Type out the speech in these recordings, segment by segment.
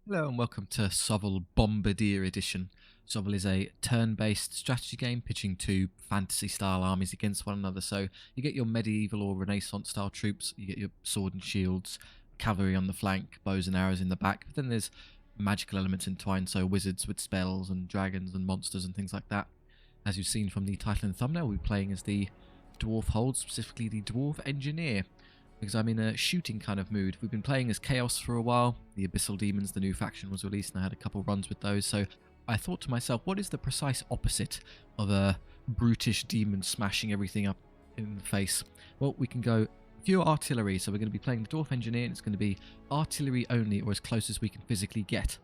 Hello and welcome to SOVL Bombardier Edition. SOVL is a turn-based strategy game pitching two fantasy-style armies against one another. So you get your medieval or Renaissance-style troops, you get your sword and shields, cavalry on the flank, bows and arrows in the back. But then there's magical elements entwined, so wizards with spells and dragons and monsters and things like that. As you've seen from the title and thumbnail, we're playing as the Dwarf Holds, specifically the Dwarf Engineer, because I'm in a shooting kind of mood. We've been playing as Chaos for a while. The Abyssal Demons, the new faction, was released and I had a couple runs with those. So I thought to myself, what is the precise opposite of a brutish demon smashing everything up in the face? Well, we can go fewer artillery. So we're going to be playing the Dwarf Engineer and it's going to be artillery only, or as close as we can physically get.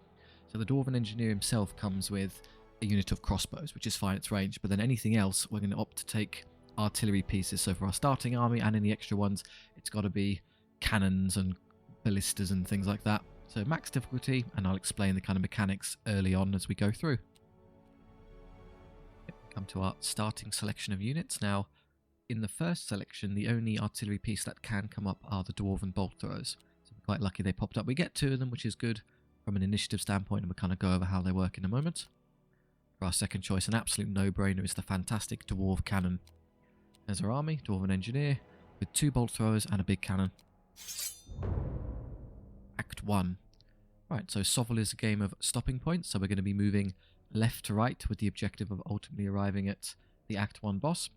So the Dwarven Engineer himself comes with a unit of crossbows, which is fine, it's range. But then anything else, we're going to opt to take artillery pieces. So for our starting army and any extra ones, it's got to be cannons and ballistas and things like that. So max difficulty, and I'll explain the kind of mechanics early on as we go through. Come to our starting selection of units. Now, in the first selection, the only artillery piece that can come up are the dwarven bolt throwers. So we're quite lucky they popped up. We get two of them, which is good from an initiative standpoint, and we'll kind of go over how they work in a moment. For our second choice, an absolute no-brainer is the fantastic dwarf cannon. There's our army, Dwarven Engineer, with two bolt throwers and a big cannon. Act 1. Right, so SOVL is a game of stopping points, so we're going to be moving left to right with the objective of ultimately arriving at the Act 1 boss.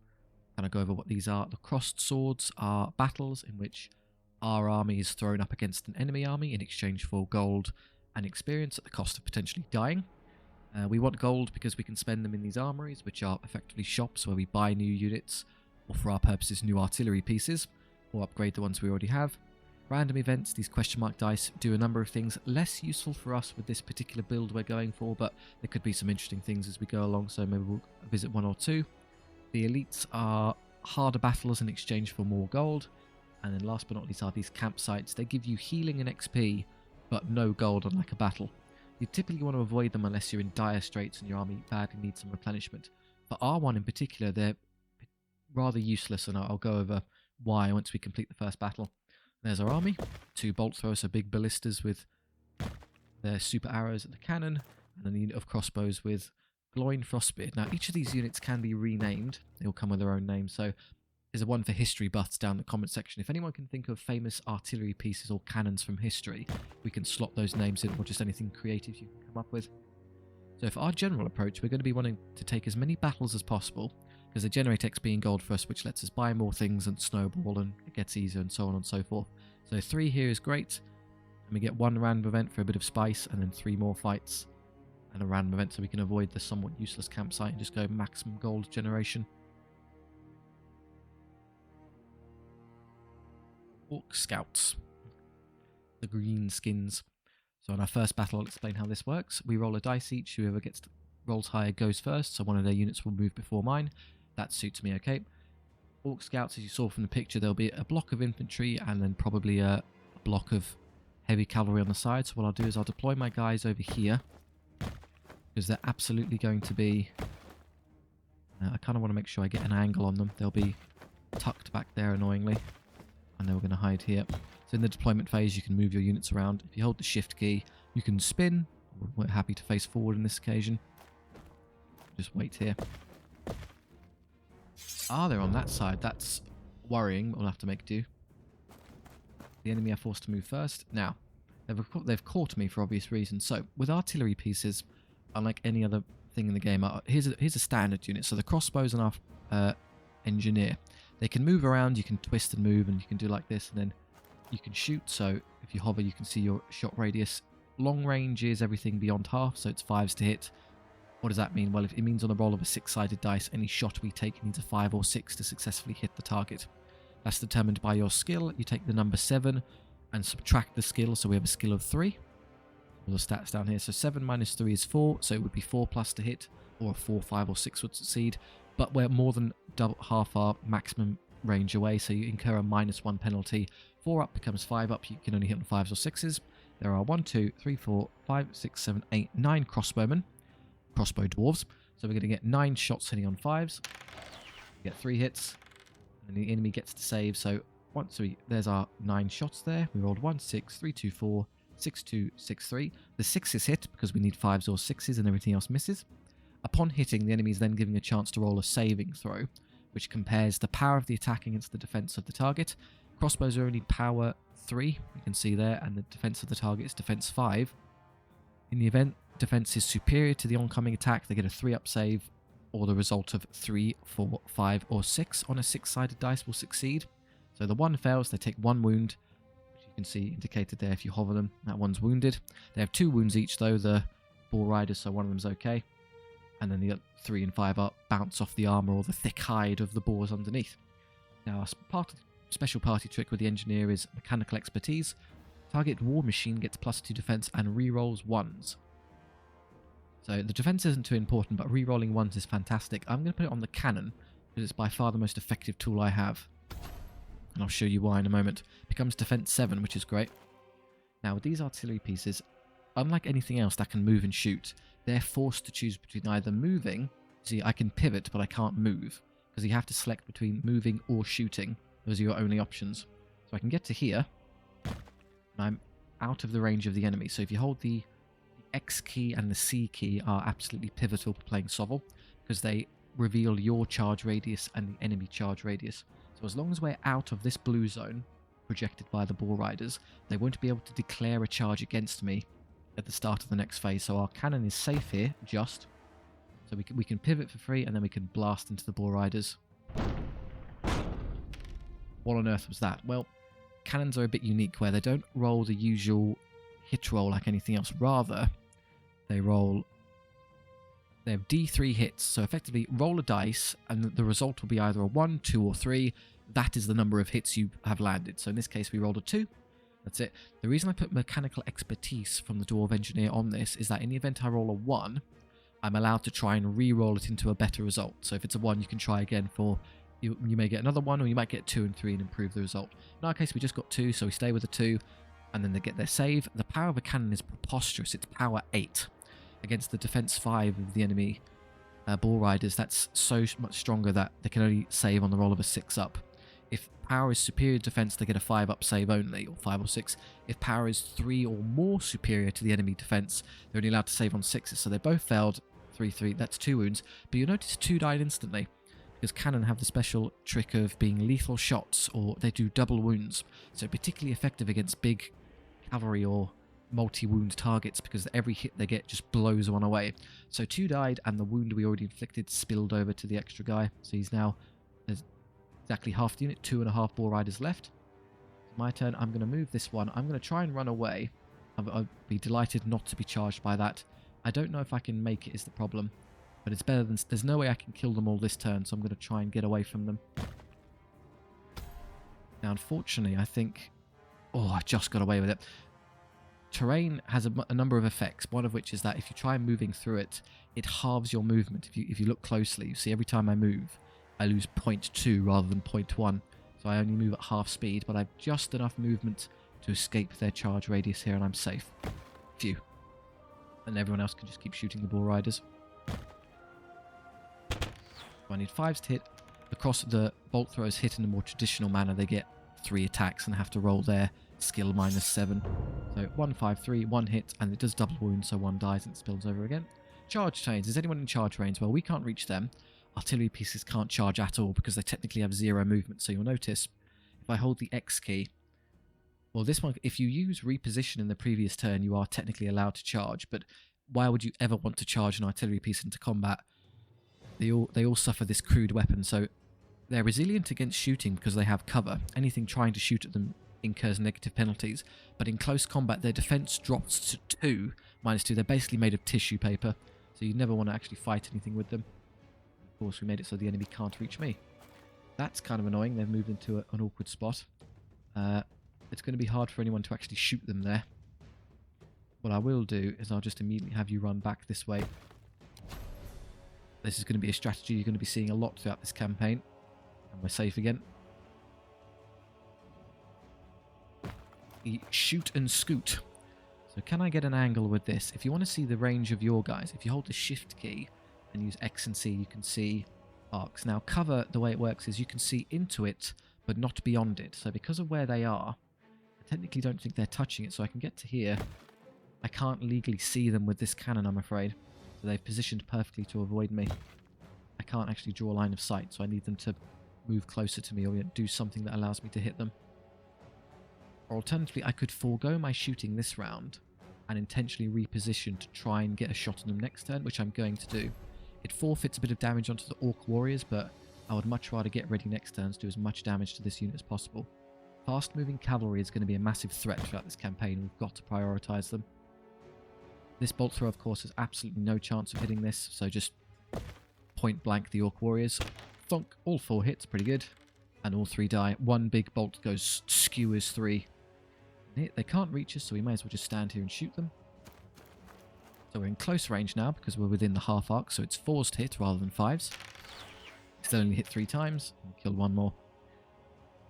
Kind of go over what these are. The crossed swords are battles in which our army is thrown up against an enemy army in exchange for gold and experience at the cost of potentially dying. We want gold because we can spend them in these armories, which are effectively shops where we buy new units, or for our purposes new artillery pieces, or upgrade the ones we already have. Random events, these question mark dice, do a number of things less useful for us with this particular build we're going for, but there could be some interesting things as we go along, so maybe we'll visit one or two. The elites are harder battles in exchange for more gold, and then last but not least are these campsites. They give you healing and XP, but no gold unlike a battle. You typically want to avoid them unless you're in dire straits and your army badly needs some replenishment. For R1 in particular, they're rather useless, and I'll go over why once we complete the first battle. There's our army, two bolt throwers, so big ballistas with their super arrows at the cannon, and then a unit of crossbows with glowing frostbeard. Now each of these units can be renamed, they all come with their own name, so there's a one for history buffs down in the comment section. If anyone can think of famous artillery pieces or cannons from history, we can slot those names in, or just anything creative you can come up with. So for our general approach, we're going to be wanting to take as many battles as possible, because they generate XP and gold for us, which lets us buy more things and snowball, and it gets easier and so on and so forth. So 3 here is great, and we get 1 random event for a bit of spice, and then 3 more fights and a random event so we can avoid the somewhat useless campsite and just go maximum gold generation. Orc Scouts, the green skins. So in our first battle, I'll explain how this works. We roll a dice each, whoever rolls higher goes first, so one of their units will move before mine. That suits me okay. Orc Scouts, as you saw from the picture, there'll be a block of infantry and then probably a block of heavy cavalry on the side. So what I'll do is I'll deploy my guys over here, because they're absolutely going to be... I kind of want to make sure I get an angle on them. They'll be tucked back there annoyingly, and then we're going to hide here. So in the deployment phase, you can move your units around. If you hold the shift key, you can spin. We're happy to face forward in this occasion. Just wait here. Ah, they're on that side. That's worrying. We'll have to make do. The enemy are forced to move first. Now, they've caught me for obvious reasons. So, with artillery pieces, unlike any other thing in the game, here's a standard unit. So the crossbows and our engineer, they can move around. You can twist and move, and you can do like this, and then you can shoot. So if you hover, you can see your shot radius. Long range is everything beyond half, so it's 5s to hit. What does that mean? Well, it means on the roll of a 6-sided dice, any shot we take needs a 5 or 6 to successfully hit the target. That's determined by your skill. You take the number 7 and subtract the skill, so we have a skill of 3. All the stats down here. So 7 minus 3 is 4, so it would be 4 plus to hit, or a 4, 5 or 6 would succeed. But we're more than half our maximum range away, so you incur a -1 penalty. 4 up becomes 5 up. You can only hit on 5s or 6s. There are 1, 2, 3, 4, 5, 6, 7, 8, 9 crossbowmen. Crossbow dwarves. So we're going to get 9 shots hitting on 5s. We get 3 hits. And the enemy gets to save. So there's our 9 shots there. We rolled 1, 6, 3, 2, 4, 6, 2, 6, 3. The 6 hit because we need 5s or 6s and everything else misses. Upon hitting, the enemy is then given a chance to roll a saving throw, which compares the power of the attack against the defense of the target. Crossbows are only power 3, you can see there, and the defense of the target is defense 5. In the event defense is superior to the oncoming attack, they get a 3-up save, or the result of 3, 4, 5, or 6 on a 6-sided dice will succeed. So the 1 fails, they take 1 wound, which you can see indicated there if you hover them. That one's wounded. They have 2 wounds each though, the Boar Riders, so one of them's okay. And then the 3 and 5 up bounce off the armour or the thick hide of the boars underneath. Now, part of the special party trick with the engineer is mechanical expertise. Target war machine gets +2 defense and rerolls 1s. So the defense isn't too important, but rerolling 1s is fantastic. I'm going to put it on the cannon because it's by far the most effective tool I have. And I'll show you why in a moment. Becomes defense 7, which is great. Now, with these artillery pieces, unlike anything else that can move and shoot, they're forced to choose between either moving. See, I can pivot, but I can't move, because you have to select between moving or shooting. Those are your only options. So I can get to here, and I'm out of the range of the enemy. So if you hold the X key and the C key are absolutely pivotal for playing SOVL, because they reveal your charge radius and the enemy charge radius. So as long as we're out of this blue zone, projected by the Boar Riders, they won't be able to declare a charge against me at the start of the next phase. So our cannon is safe here, just. So we can pivot for free, and then we can blast into the Boar Riders. What on earth was that? Well, cannons are a bit unique, where they don't roll the usual hit roll like anything else. Rather, they have D3 hits. So effectively, roll a dice, and the result will be either a 1, 2, or 3. That is the number of hits you have landed. So in this case, we rolled a 2. That's it. The reason I put mechanical expertise from the Dwarf Engineer on this is that in the event I roll a 1, I'm allowed to try and re-roll it into a better result. So if it's a 1, you can try again for... You may get another 1, or you might get 2 and 3 and improve the result. In our case, we just got 2, so we stay with a 2, and then they get their save. The power of a cannon is preposterous. It's power 8 against the defense 5 of the enemy Boar Riders. That's so much stronger that they can only save on the roll of a 6-up. If power is superior to defense, they get a 5-up save only, or 5 or 6. If power is 3 or more superior to the enemy defense, they're only allowed to save on 6s. So they both failed. 3, 3, that's 2 wounds. But you notice 2 died instantly, because cannon have the special trick of being lethal shots, or they do double wounds. So particularly effective against big cavalry or multi-wound targets, because every hit they get just blows one away. So 2 died, and the wound we already inflicted spilled over to the extra guy. So he's now... There's exactly half the unit, 2.5 Boar Riders left. My turn. I'm going to move this one. I'm going to try and run away. I'll be delighted not to be charged by that. I don't know if I can make it is the problem, but it's better than... There's no way I can kill them all this turn, so I'm going to try and get away from them. Now, unfortunately, I think... Oh, I just got away with it. Terrain has a number of effects, one of which is that if you try moving through it, it halves your movement. If you look closely, you see every time I move, I lose 0.2 rather than 0.1. So I only move at half speed, but I've just enough movement to escape their charge radius here, and I'm safe. Phew. And everyone else can just keep shooting the Boar Riders. So I need 5s to hit. Across the bolt throwers hit in a more traditional manner, they get 3 attacks and have to roll their skill -7. So 1, 5, 3, 1 hit, and it does double wound, so 1 dies and it spills over again. Charge trains. Is anyone in charge range? Well, we can't reach them. Artillery pieces can't charge at all because they technically have 0 movement. So you'll notice if I hold the X key, well, this one, if you use reposition in the previous turn, you are technically allowed to charge. But why would you ever want to charge an artillery piece into combat? They all suffer this crude weapon, so they're resilient against shooting because they have cover. Anything trying to shoot at them incurs negative penalties. But in close combat, their defense drops to 2, -2. They're basically made of tissue paper, so you never want to actually fight anything with them. Of course, we made it so the enemy can't reach me. That's kind of annoying. They've moved into an awkward spot. It's going to be hard for anyone to actually shoot them there. What I will do is I'll just immediately have you run back this way. This is going to be a strategy you're going to be seeing a lot throughout this campaign. And we're safe again. Shoot and scoot. So can I get an angle with this? If you want to see the range of your guys, if you hold the shift key and use X and C, you can see arcs. Now cover, the way it works is you can see into it, but not beyond it. So because of where they are, technically don't think they're touching it, so I can get to here. I can't legally see them with this cannon, I'm afraid. So they've positioned perfectly to avoid me. I can't actually draw a line of sight, so I need them to move closer to me or do something that allows me to hit them. Or alternatively, I could forego my shooting this round and intentionally reposition to try and get a shot on them next turn, which I'm going to do. It forfeits a bit of damage onto the Orc Warriors, but I would much rather get ready next turn to do as much damage to this unit as possible. Fast-moving cavalry is going to be a massive threat throughout this campaign. We've got to prioritise them. This bolt throw, of course, has absolutely no chance of hitting this, so just point blank the Orc Warriors. Thunk, all 4 hits, pretty good. And all 3 die. One big bolt goes skewers 3. They can't reach us, so we may as well just stand here and shoot them. So we're in close range now because we're within the half arc, so it's 4s to hit rather than 5s. Still only hit 3 times, and kill 1 more.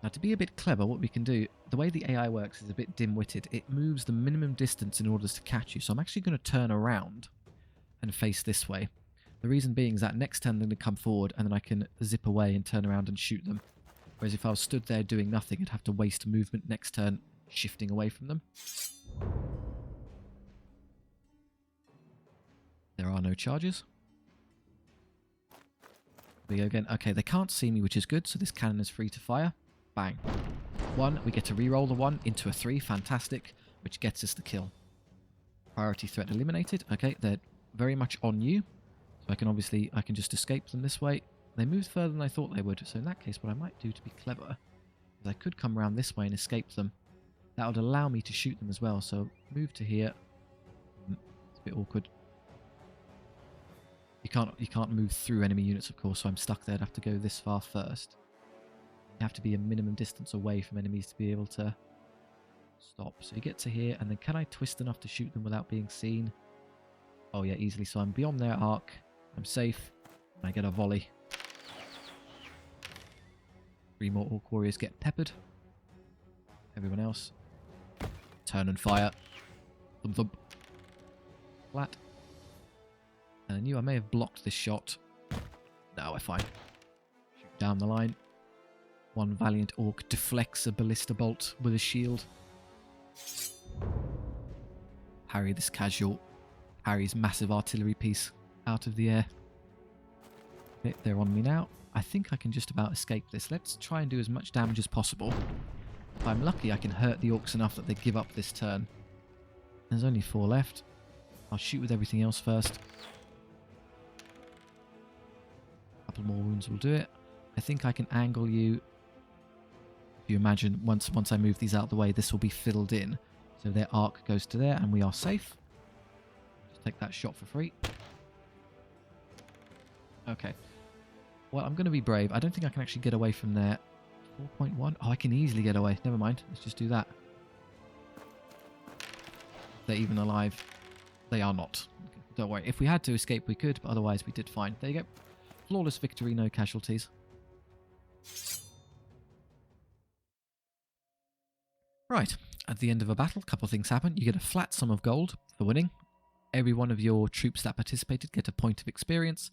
Now to be a bit clever, what we can do, the way the AI works is a bit dim-witted. It moves the minimum distance in order to catch you, so I'm actually going to turn around and face this way. The reason being is that next turn they're going to come forward and then I can zip away and turn around and shoot them. Whereas if I was stood there doing nothing, I'd have to waste movement next turn shifting away from them. There are no charges. We go again. Okay, they can't see me, which is good, so this cannon is free to fire. Bang. 1, we get to re-roll the 1 into a 3, fantastic, which gets us the kill. Priority threat eliminated. Okay, they're very much on you. So I can just escape them this way. They moved further than I thought they would, so in that case what I might do to be clever is I could come around this way and escape them. That would allow me to shoot them as well, so move to here. It's a bit awkward. You can't move through enemy units, of course, so I'm stuck there. I'd have to go this far first. You have to be a minimum distance away from enemies to be able to stop. So you get to here, and then can I twist enough to shoot them without being seen? Oh yeah, easily. So I'm beyond their arc. I'm safe. And I get a volley. 3 more Orc Warriors get peppered. Everyone else, turn and fire. Thump thump. Flat. And I knew I may have blocked this shot. No, we're fine. Shoot down the line. One valiant Orc deflects a ballista bolt with a shield. Parry this casual. Parries massive artillery piece out of the air. Okay, they're on me now. I think I can just about escape this. Let's try and do as much damage as possible. If I'm lucky, I can hurt the Orcs enough that they give up this turn. There's only 4 left. I'll shoot with everything else first. A couple more wounds will do it. I think I can angle you. If you imagine, once I move these out of the way, this will be filled in. So their arc goes to there, and we are safe. Just take that shot for free. Okay. Well, I'm going to be brave. I don't think I can actually get away from there. 4.1. Oh, I can easily get away. Never mind. Let's just do that. They're even alive. They are not. Okay, don't worry. If we had to escape, we could, but otherwise we did fine. There you go. Flawless victory, no casualties. Right. At the end of a battle, a couple of things happen. You get a flat sum of gold for winning. Every one of your troops that participated get a point of experience.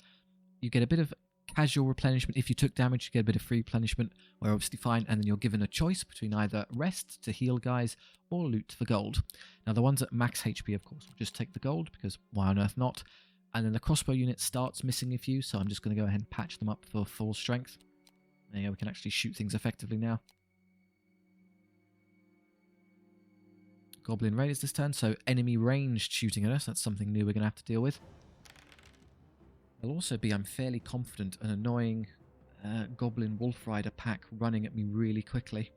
You get a bit of casual replenishment. If you took damage, you get a bit of free replenishment. We're obviously fine, and then you're given a choice between either rest to heal guys or loot for gold. Now the ones at max HP, of course, will just take the gold, because why on earth not? And then the crossbow unit starts missing a few, so I'm just going to go ahead and patch them up for full strength. There you go, we can actually shoot things effectively now. Goblin raiders this turn, so enemy ranged shooting at us. That's something new we're going to have to deal with. There'll also be, I'm fairly confident, an annoying Goblin Wolf Rider pack running at me really quickly.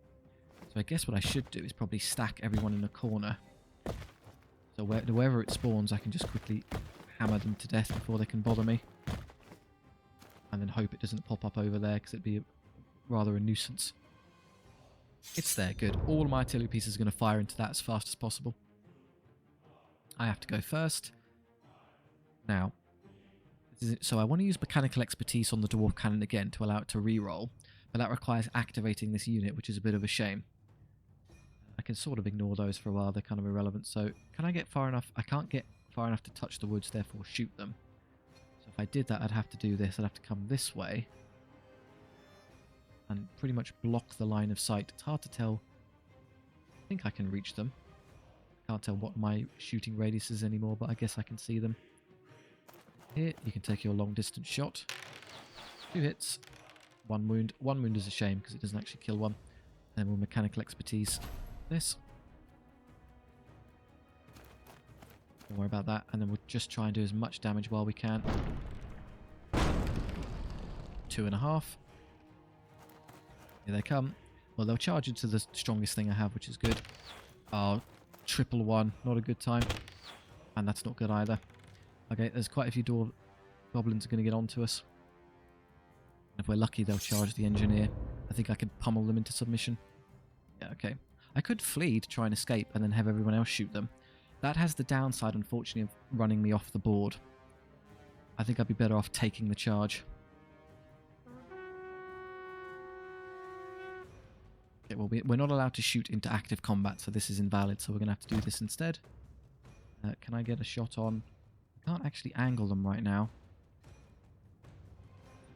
So I guess what I should do is probably stack everyone in a corner. So wherever it spawns, I can just quickly hammer them to death before they can bother me. And then hope it doesn't pop up over there, because it'd be rather a nuisance. It's there, good. All my artillery pieces are going to fire into that as fast as possible. I have to go first. Now, so I want to use mechanical expertise on the dwarf cannon again to allow it to reroll, but that requires activating this unit, which is a bit of a shame. I can sort of ignore those for a while, they're kind of irrelevant. So can I get far enough? I can't get far enough to touch the woods, therefore shoot them. So if I did that, I'd have to do this. I'd have to come this way and pretty much block the line of sight. It's hard to tell. I think I can reach them. Can't tell what my shooting radius is anymore, but I guess I can see them. Here, you can take your long distance shot. 2 hits, 1 wound. 1 wound is a shame because it doesn't actually kill one. And then we'll mechanical expertise this. Don't worry about that. And then we'll just try and do as much damage while we can. 2.5. Here they come. Well, they'll charge into the strongest thing I have, which is good. Oh, triple 1. Not a good time. And that's not good either. Okay, there's quite a few goblins are going to get onto us. If we're lucky, they'll charge the engineer. I think I could pummel them into submission. Yeah, okay. I could flee to try and escape and then have everyone else shoot them. That has the downside, unfortunately, of running me off the board. I think I'd be better off taking the charge. Okay, well, we're not allowed to shoot into active combat, so this is invalid, so we're going to have to do this instead. Can I get a shot on? I can't actually angle them right now.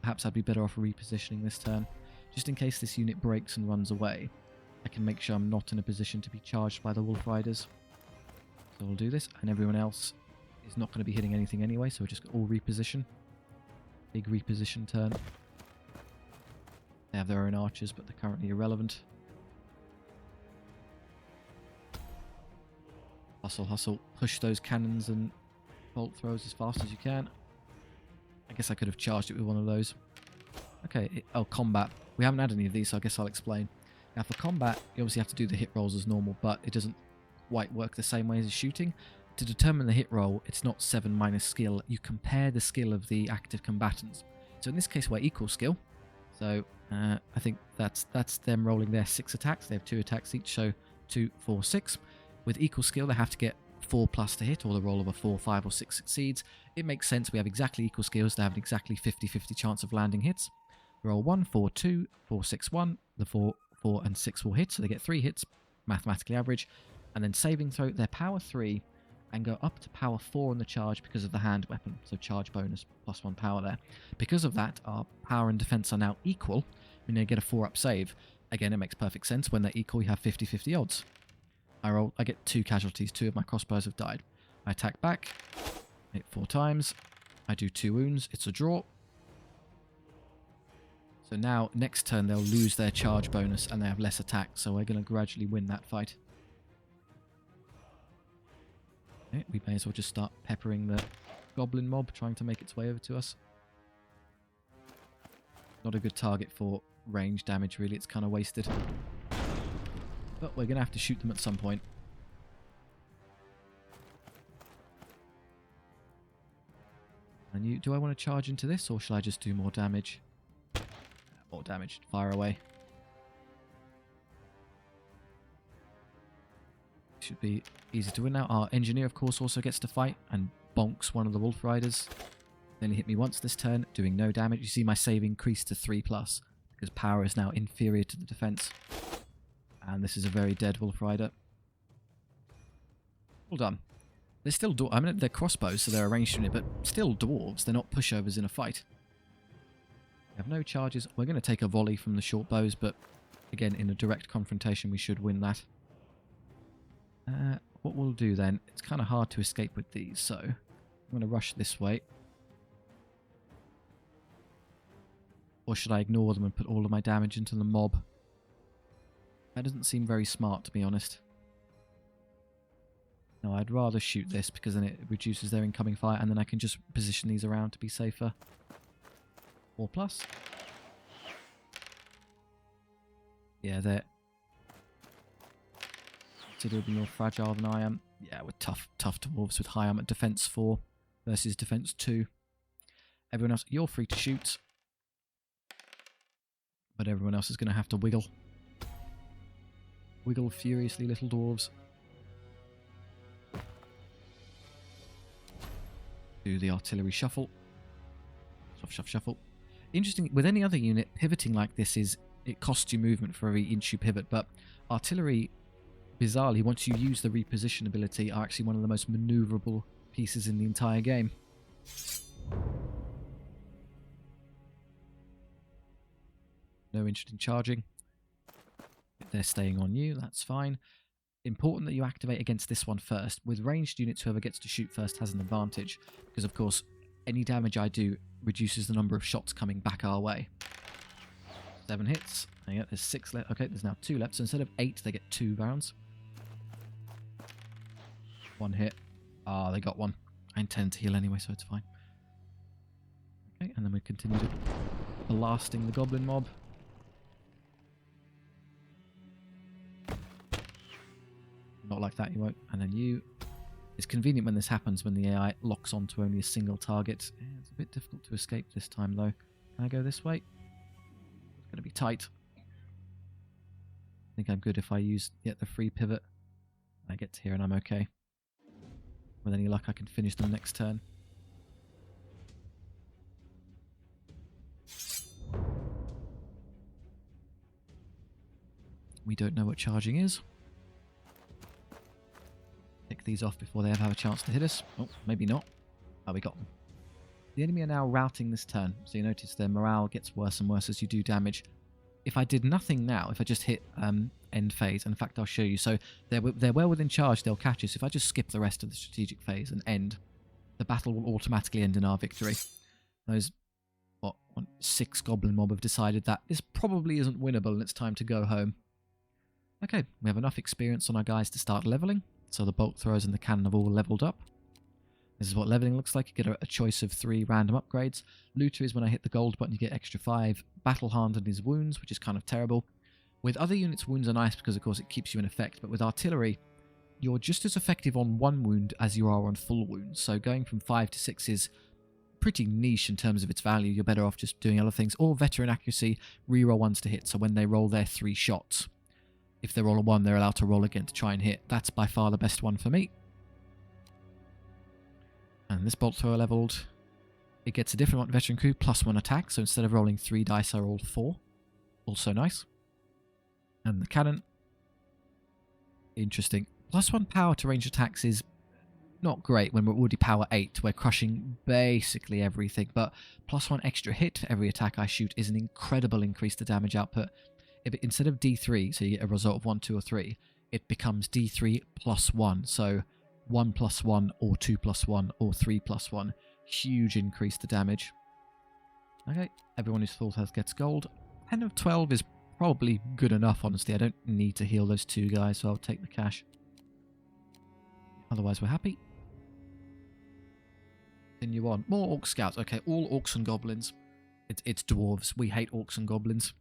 Perhaps I'd be better off repositioning this turn. Just in case this unit breaks and runs away, I can make sure I'm not in a position to be charged by the Wolf Riders. So we'll do this, and everyone else is not going to be hitting anything anyway, so we'll just all reposition. Big reposition turn. They have their own archers, but they're currently irrelevant. Hustle, hustle. Push those cannons and bolt throws as fast as you can. I guess I could have charged it with one of those. Okay, oh, combat. We haven't had any of these, so I guess I'll explain. Now, for combat, you obviously have to do the hit rolls as normal, but it doesn't quite work the same way as shooting. To determine the hit roll, it's not 7 minus skill. You compare the skill of the active combatants. So in this case, we're equal skill. So I think that's them rolling their 6 attacks. They have 2 attacks each, so 2, 4, 6. With equal skill, they have to get 4 plus to hit, or the roll of a 4, 5, or 6 succeeds. It makes sense. We have exactly equal skills to have an exactly 50-50 chance of landing hits. Roll 1, 4, 2, 4, 6, 1. The 4, 4, and 6 will hit, so they get 3 hits, mathematically average. And then saving throw, they're power 3 and go up to power 4 on the charge because of the hand weapon. So charge bonus, plus 1 power there. Because of that, our power and defense are now equal. We now get a 4-up save. Again, it makes perfect sense. When they're equal, you have 50-50 odds. I get 2 casualties. 2 of my crossbows have died. I attack back. Hit 4 times. I do 2 wounds. It's a draw. So now, next turn, they'll lose their charge bonus and they have less attack. So we're going to gradually win that fight. Okay, we may as well just start peppering the goblin mob, trying to make its way over to us. Not a good target for range damage, really. It's kind of wasted. But we're going to have to shoot them at some point. And do I want to charge into this, or should I just do more damage? More damage. Fire away. Should be easy to win now. Our engineer, of course, also gets to fight and bonks one of the Wolf Riders. They only hit me once this turn, doing no damage. You see my save increase to 3+, because power is now inferior to the defense. And this is a very dead Wolf Rider. Well done. They're still I mean, they're crossbows, so they're a ranged unit, but still dwarves. They're not pushovers in a fight. We have no charges. We're going to take a volley from the short bows, but again, in a direct confrontation, we should win that. What we'll do then, it's kind of hard to escape with these, so I'm going to rush this way. Or should I ignore them and put all of my damage into the mob? That doesn't seem very smart, to be honest. No, I'd rather shoot this because then it reduces their incoming fire, and then I can just position these around to be safer. 4+. Yeah, they're considerably more fragile than I am. Yeah, we're tough dwarves with high armor. Defense 4 versus defense 2. Everyone else, you're free to shoot. But everyone else is going to have to wiggle. Wiggle furiously, little dwarves. Do the artillery shuffle. Shuffle, shuffle, shuffle. Interesting, with any other unit, pivoting like this it costs you movement for every inch you pivot, but artillery, bizarrely, once you use the reposition ability, are actually one of the most maneuverable pieces in the entire game. No interest in charging. They're staying on you, that's fine. important that you activate against this one first. With ranged units, whoever gets to shoot first has an advantage, because of course any damage I do reduces the number of shots coming back our way. 7 hits. Yeah, there's 6 left. Okay, there's now 2 left. So instead of 8, they get 2 rounds. 1 hit. Ah, they got 1. I intend to heal anyway, so it's fine. Okay, and then we continue to blasting the goblin mob. Not like that, you won't. And then you... It's convenient when this happens, when the AI locks onto only a single target. Yeah, it's a bit difficult to escape this time, though. Can I go this way? It's going to be tight. I think I'm good if I use the free pivot. I get to here and I'm okay. With any luck, I can finish them next turn. We don't know what charging is. Pick these off before they ever have a chance to hit us. Oh, maybe not. Oh, we got them. The enemy are now routing this turn, so you notice their morale gets worse and worse as you do damage. If I did nothing now, if I just hit end phase, and in fact I'll show you, so they're well within charge, they'll catch us. If I just skip the rest of the strategic phase and end, the battle will automatically end in our victory. Those, 6 goblin mob have decided that this probably isn't winnable and it's time to go home. Okay, we have enough experience on our guys to start leveling. So the bolt throwers and the cannon have all leveled up. This is what leveling looks like. You get a choice of 3 random upgrades. Looter is when I hit the gold button, you get extra 5. Battle hardened is wounds, which is kind of terrible. With other units, wounds are nice because, of course, it keeps you in effect. But with artillery, you're just as effective on 1 wound as you are on full wounds. So going from 5 to 6 is pretty niche in terms of its value. You're better off just doing other things. Or veteran accuracy, reroll 1s to hit. So when they roll their 3 shots, if they roll a 1, they're allowed to roll again to try and hit. That's by far the best one for me. And this bolt thrower leveled. It gets a different one, veteran crew, +1 attack. So instead of rolling 3 dice, I rolled 4. Also nice. And the cannon. Interesting. +1 power to range attacks is not great when we're already power 8. We're crushing basically everything. But +1 extra hit for every attack I shoot is an incredible increase to damage output. If it, instead of D3, so you get a result of 1, 2, or 3, it becomes D3 +1. So 1 +1, or 2 +1, or 3 +1. Huge increase to damage. Okay, everyone who's full health gets gold. 10 of 12 is probably good enough, honestly. I don't need to heal those 2 guys, so I'll take the cash. Otherwise, we're happy. Continue on. More orc scouts. Okay, all orcs and goblins. It's dwarves. We hate orcs and goblins.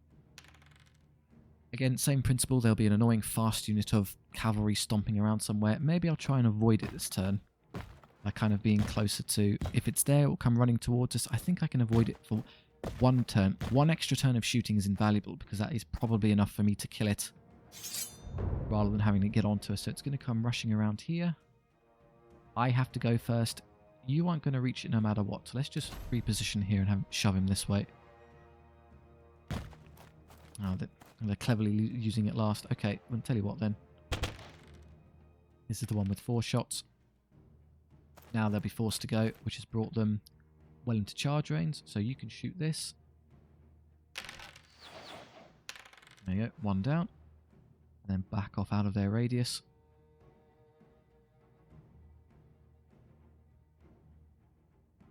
Again, same principle. There'll be an annoying fast unit of cavalry stomping around somewhere. Maybe I'll try and avoid it this turn. By kind of being closer to... If it's there, it will come running towards us. I think I can avoid it for 1 turn. 1 extra turn of shooting is invaluable, because that is probably enough for me to kill it, rather than having to get onto us. So it's going to come rushing around here. I have to go first. You aren't going to reach it no matter what. So let's just reposition here and shove him this way. Oh, they're cleverly using it last. Okay, I'll tell you what then. This is the one with 4 shots. Now they'll be forced to go, which has brought them well into charge range. So you can shoot this. There you go, 1 down. And then back off out of their radius.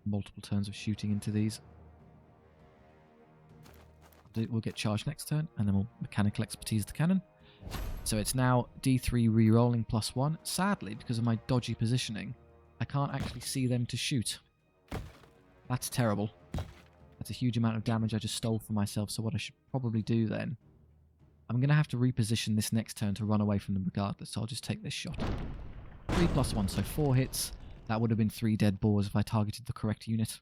Multiple turns of shooting into these. We'll get charged next turn, and then we'll mechanical expertise the cannon. So it's now D3 re-rolling +1. Sadly, because of my dodgy positioning, I can't actually see them to shoot. That's terrible. That's a huge amount of damage I just stole for myself, so what I should probably do then... I'm going to have to reposition this next turn to run away from them regardless, so I'll just take this shot. 3 +1, so 4 hits. That would have been 3 dead boars if I targeted the correct unit.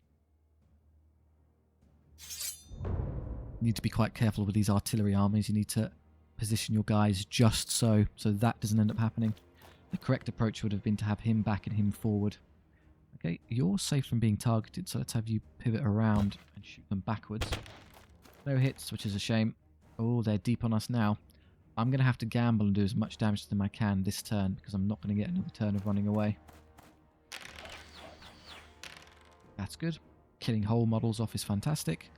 You need to be quite careful with these artillery armies. You need to position your guys just so that doesn't end up happening. The correct approach would have been to have him back and him forward. Okay, you're safe from being targeted, so let's have you pivot around and shoot them backwards. No hits, which is a shame. Oh, they're deep on us now. I'm going to have to gamble and do as much damage to them as I can this turn, because I'm not going to get another turn of running away. That's good. Killing whole models off is fantastic.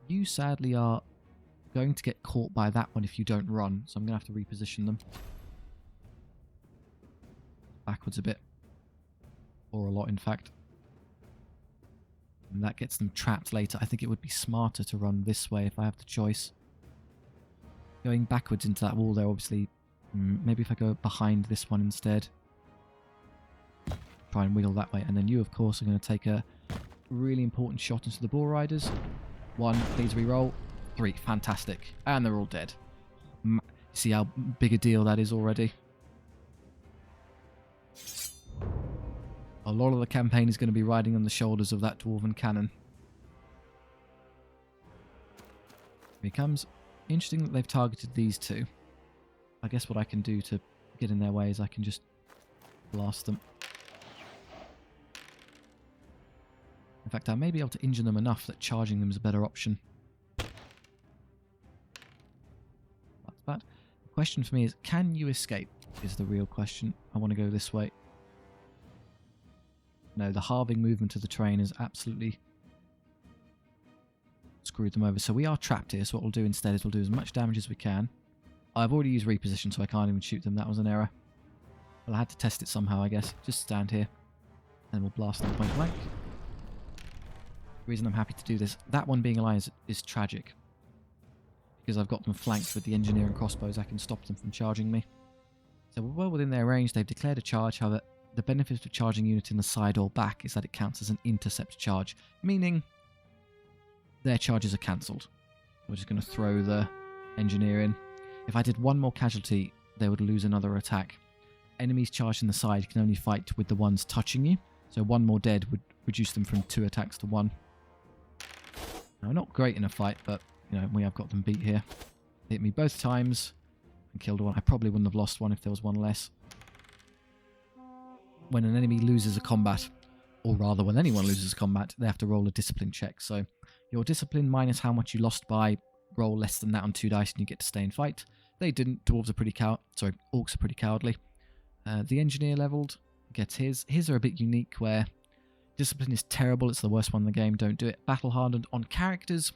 You sadly are going to get caught by that one if you don't run, so I'm going to have to reposition them. backwards a bit. Or a lot, in fact. And that gets them trapped later. I think it would be smarter to run this way if I have the choice. Going backwards into that wall there, obviously. Maybe if I go behind this one instead. Try and wiggle that way. And then you, of course, are going to take a really important shot into the Boar Riders. 1, please reroll. 3, fantastic. And they're all dead. See how big a deal that is already? A lot of the campaign is going to be riding on the shoulders of that dwarven cannon. Here he comes. Interesting that they've targeted these two. I guess what I can do to get in their way is I can just blast them. In fact, I may be able to injure them enough that charging them is a better option. That's that. The question for me is, can you escape? Is the real question. I want to go this way. No, the halving movement of the train has absolutely screwed them over. So we are trapped here, so what we'll do instead is we'll do as much damage as we can. I've already used reposition, so I can't even shoot them. That was an error. Well, I had to test it somehow, I guess. Just stand here, and we'll blast them point blank. The reason I'm happy to do this, that one being alive is tragic. Because I've got them flanked with the engineer and crossbows, I can stop them from charging me. So we're well within their range. They've declared a charge, however, the benefit of charging unit in the side or back is that it counts as an intercept charge, meaning their charges are cancelled. We're just going to throw the engineer in. If I did one more casualty, they would lose another attack. Enemies charged in the side can only fight with the ones touching you, so one more dead would reduce them from 2 attacks to 1. Now, not great in a fight, but you know, we have got them beat here. Hit me both times and killed one. I probably wouldn't have lost one if there was one less. When an enemy loses a combat, or rather when anyone loses combat, they have to roll a discipline check. So your discipline minus how much you lost by, roll less than that on 2 dice and you get to stay and fight. They didn't. Dwarves are pretty orcs are pretty cowardly. The engineer leveled gets his. His are a bit unique where discipline is terrible. It's the worst one in the game. Don't do it. Battle hardened on characters.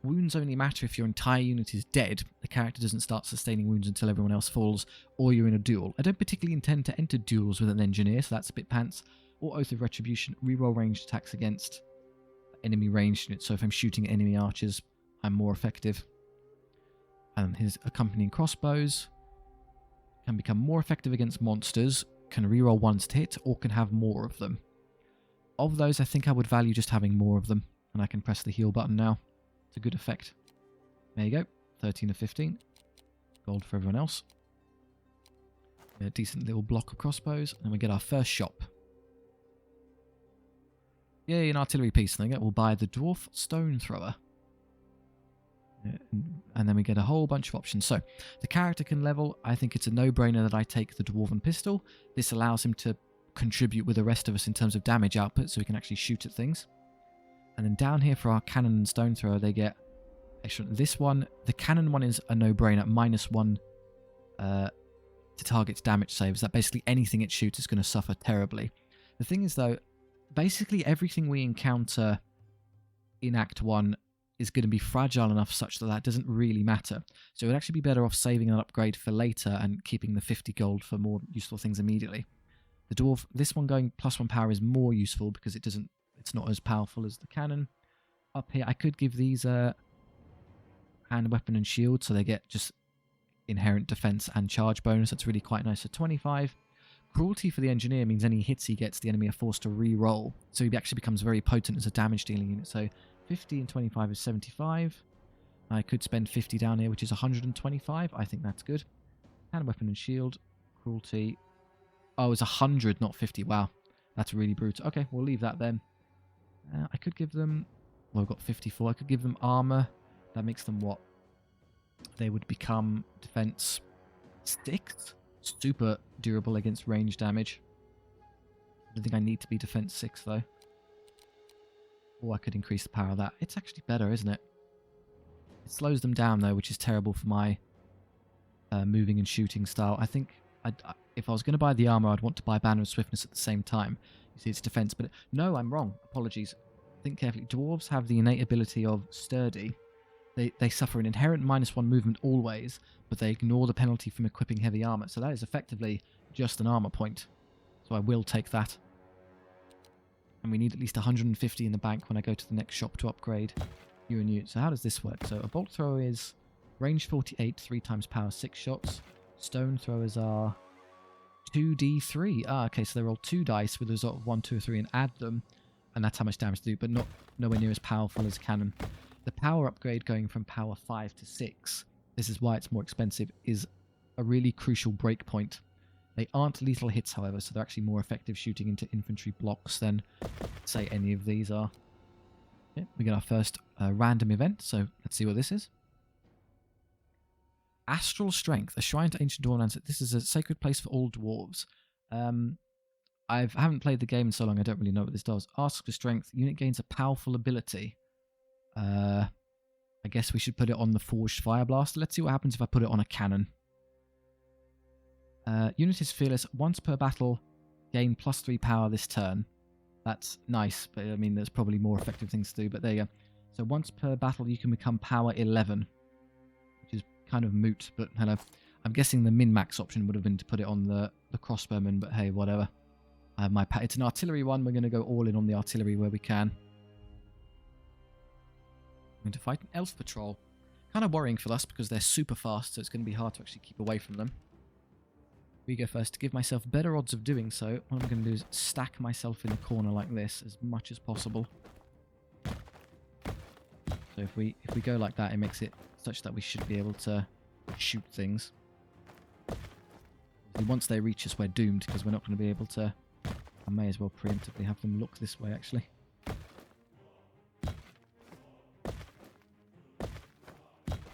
Wounds only matter if your entire unit is dead. The character doesn't start sustaining wounds until everyone else falls, or you're in a duel. I don't particularly intend to enter duels with an engineer, so that's a bit pants. Or Oath of Retribution, reroll ranged attacks against enemy ranged units. So if I'm shooting at enemy archers, I'm more effective. And his accompanying crossbows can become more effective against monsters, can reroll ones to hit, or can have more of them. Of those, I think I would value just having more of them, and I can press the heal button now. It's a good effect. There you go. 13 of 15. Gold for everyone else. A decent little block of crossbows. And we get our first shop. Yay, an artillery piece. There you go. We'll buy the Dwarf Stone Thrower. And then we get a whole bunch of options. So, the character can level. I think it's a no-brainer that I take the Dwarven Pistol. This allows him to contribute with the rest of us in terms of damage output, so we can actually shoot at things. And then down here for our cannon and stone thrower, they get extra. This one, the cannon one is a no-brainer, -1 to target's damage saves. That basically anything it shoots is going to suffer terribly. The thing is, though, basically everything we encounter in Act 1 is going to be fragile enough such that that doesn't really matter. So it would actually be better off saving an upgrade for later and keeping the 50 gold for more useful things immediately. The dwarf, this one going +1 power is more useful because it's not as powerful as the cannon. Up here, I could give these a hand, weapon, and shield, so they get just inherent defense and charge bonus. That's really quite nice. So 25. Cruelty for the engineer means any hits he gets, the enemy are forced to re-roll. So he actually becomes very potent as a damage dealing unit. So 50 and 25 is 75. I could spend 50 down here, which is 125. I think that's good. Hand, weapon, and shield. Cruelty. Oh, it's 100, not 50. Wow. That's really brutal. Okay, we'll leave that then. I could give them... Well, I've got 54. I could give them armor. That makes them what? They would become defense 6. Super durable against range damage. I don't think I need to be defense 6, though. Or I could increase the power of that. It's actually better, isn't it? It slows them down, though, which is terrible for my moving and shooting style. I think if I was going to buy the armor, I'd want to buy Banner of Swiftness at the same time. You see, it's defense, but no, I'm wrong. Apologies. Think carefully. Dwarves have the innate ability of sturdy. They suffer an inherent -1 movement always, but they ignore the penalty from equipping heavy armor. So that is effectively just an armor point. So I will take that. And we need at least 150 in the bank when I go to the next shop to upgrade you and you. So how does this work? So a bolt thrower is range 48, 3 times power, 6 shots. Stone throwers are 2d3. Ah, okay, so they roll 2 dice with a result of 1, 2, or 3 and add them. And that's how much damage they do, but nowhere near as powerful as a cannon. The power upgrade going from power 5 to 6, this is why it's more expensive, is a really crucial break point. They aren't lethal hits, however, so they're actually more effective shooting into infantry blocks than, say, any of these are. Okay, we get our first random event, so let's see what this is. Astral Strength, a shrine to ancient dwarven ancestors. This is a sacred place for all dwarves. I haven't played the game in so long, I don't really know what this does. Ask for strength, unit gains a powerful ability. I guess we should put it on the Forged Fire Blaster. Let's see what happens if I put it on a cannon. Unit is fearless. Once per battle, gain +3 power this turn. That's nice, but I mean, there's probably more effective things to do, but there you go. So once per battle, you can become power 11, which is kind of moot, but hello. I'm guessing the min-max option would have been to put it on the crossbowman, but hey, whatever. I have my it's an artillery one. We're going to go all in on the artillery where we can. I'm going to fight an elf patrol. Kind of worrying for us because they're super fast, so it's going to be hard to actually keep away from them. We go first. To give myself better odds of doing so, what I'm going to do is stack myself in a corner like this as much as possible. So if we go like that, it makes it such that we should be able to shoot things. Once they reach us, we're doomed because we're not going to be able to... I may as well preemptively have them look this way, actually.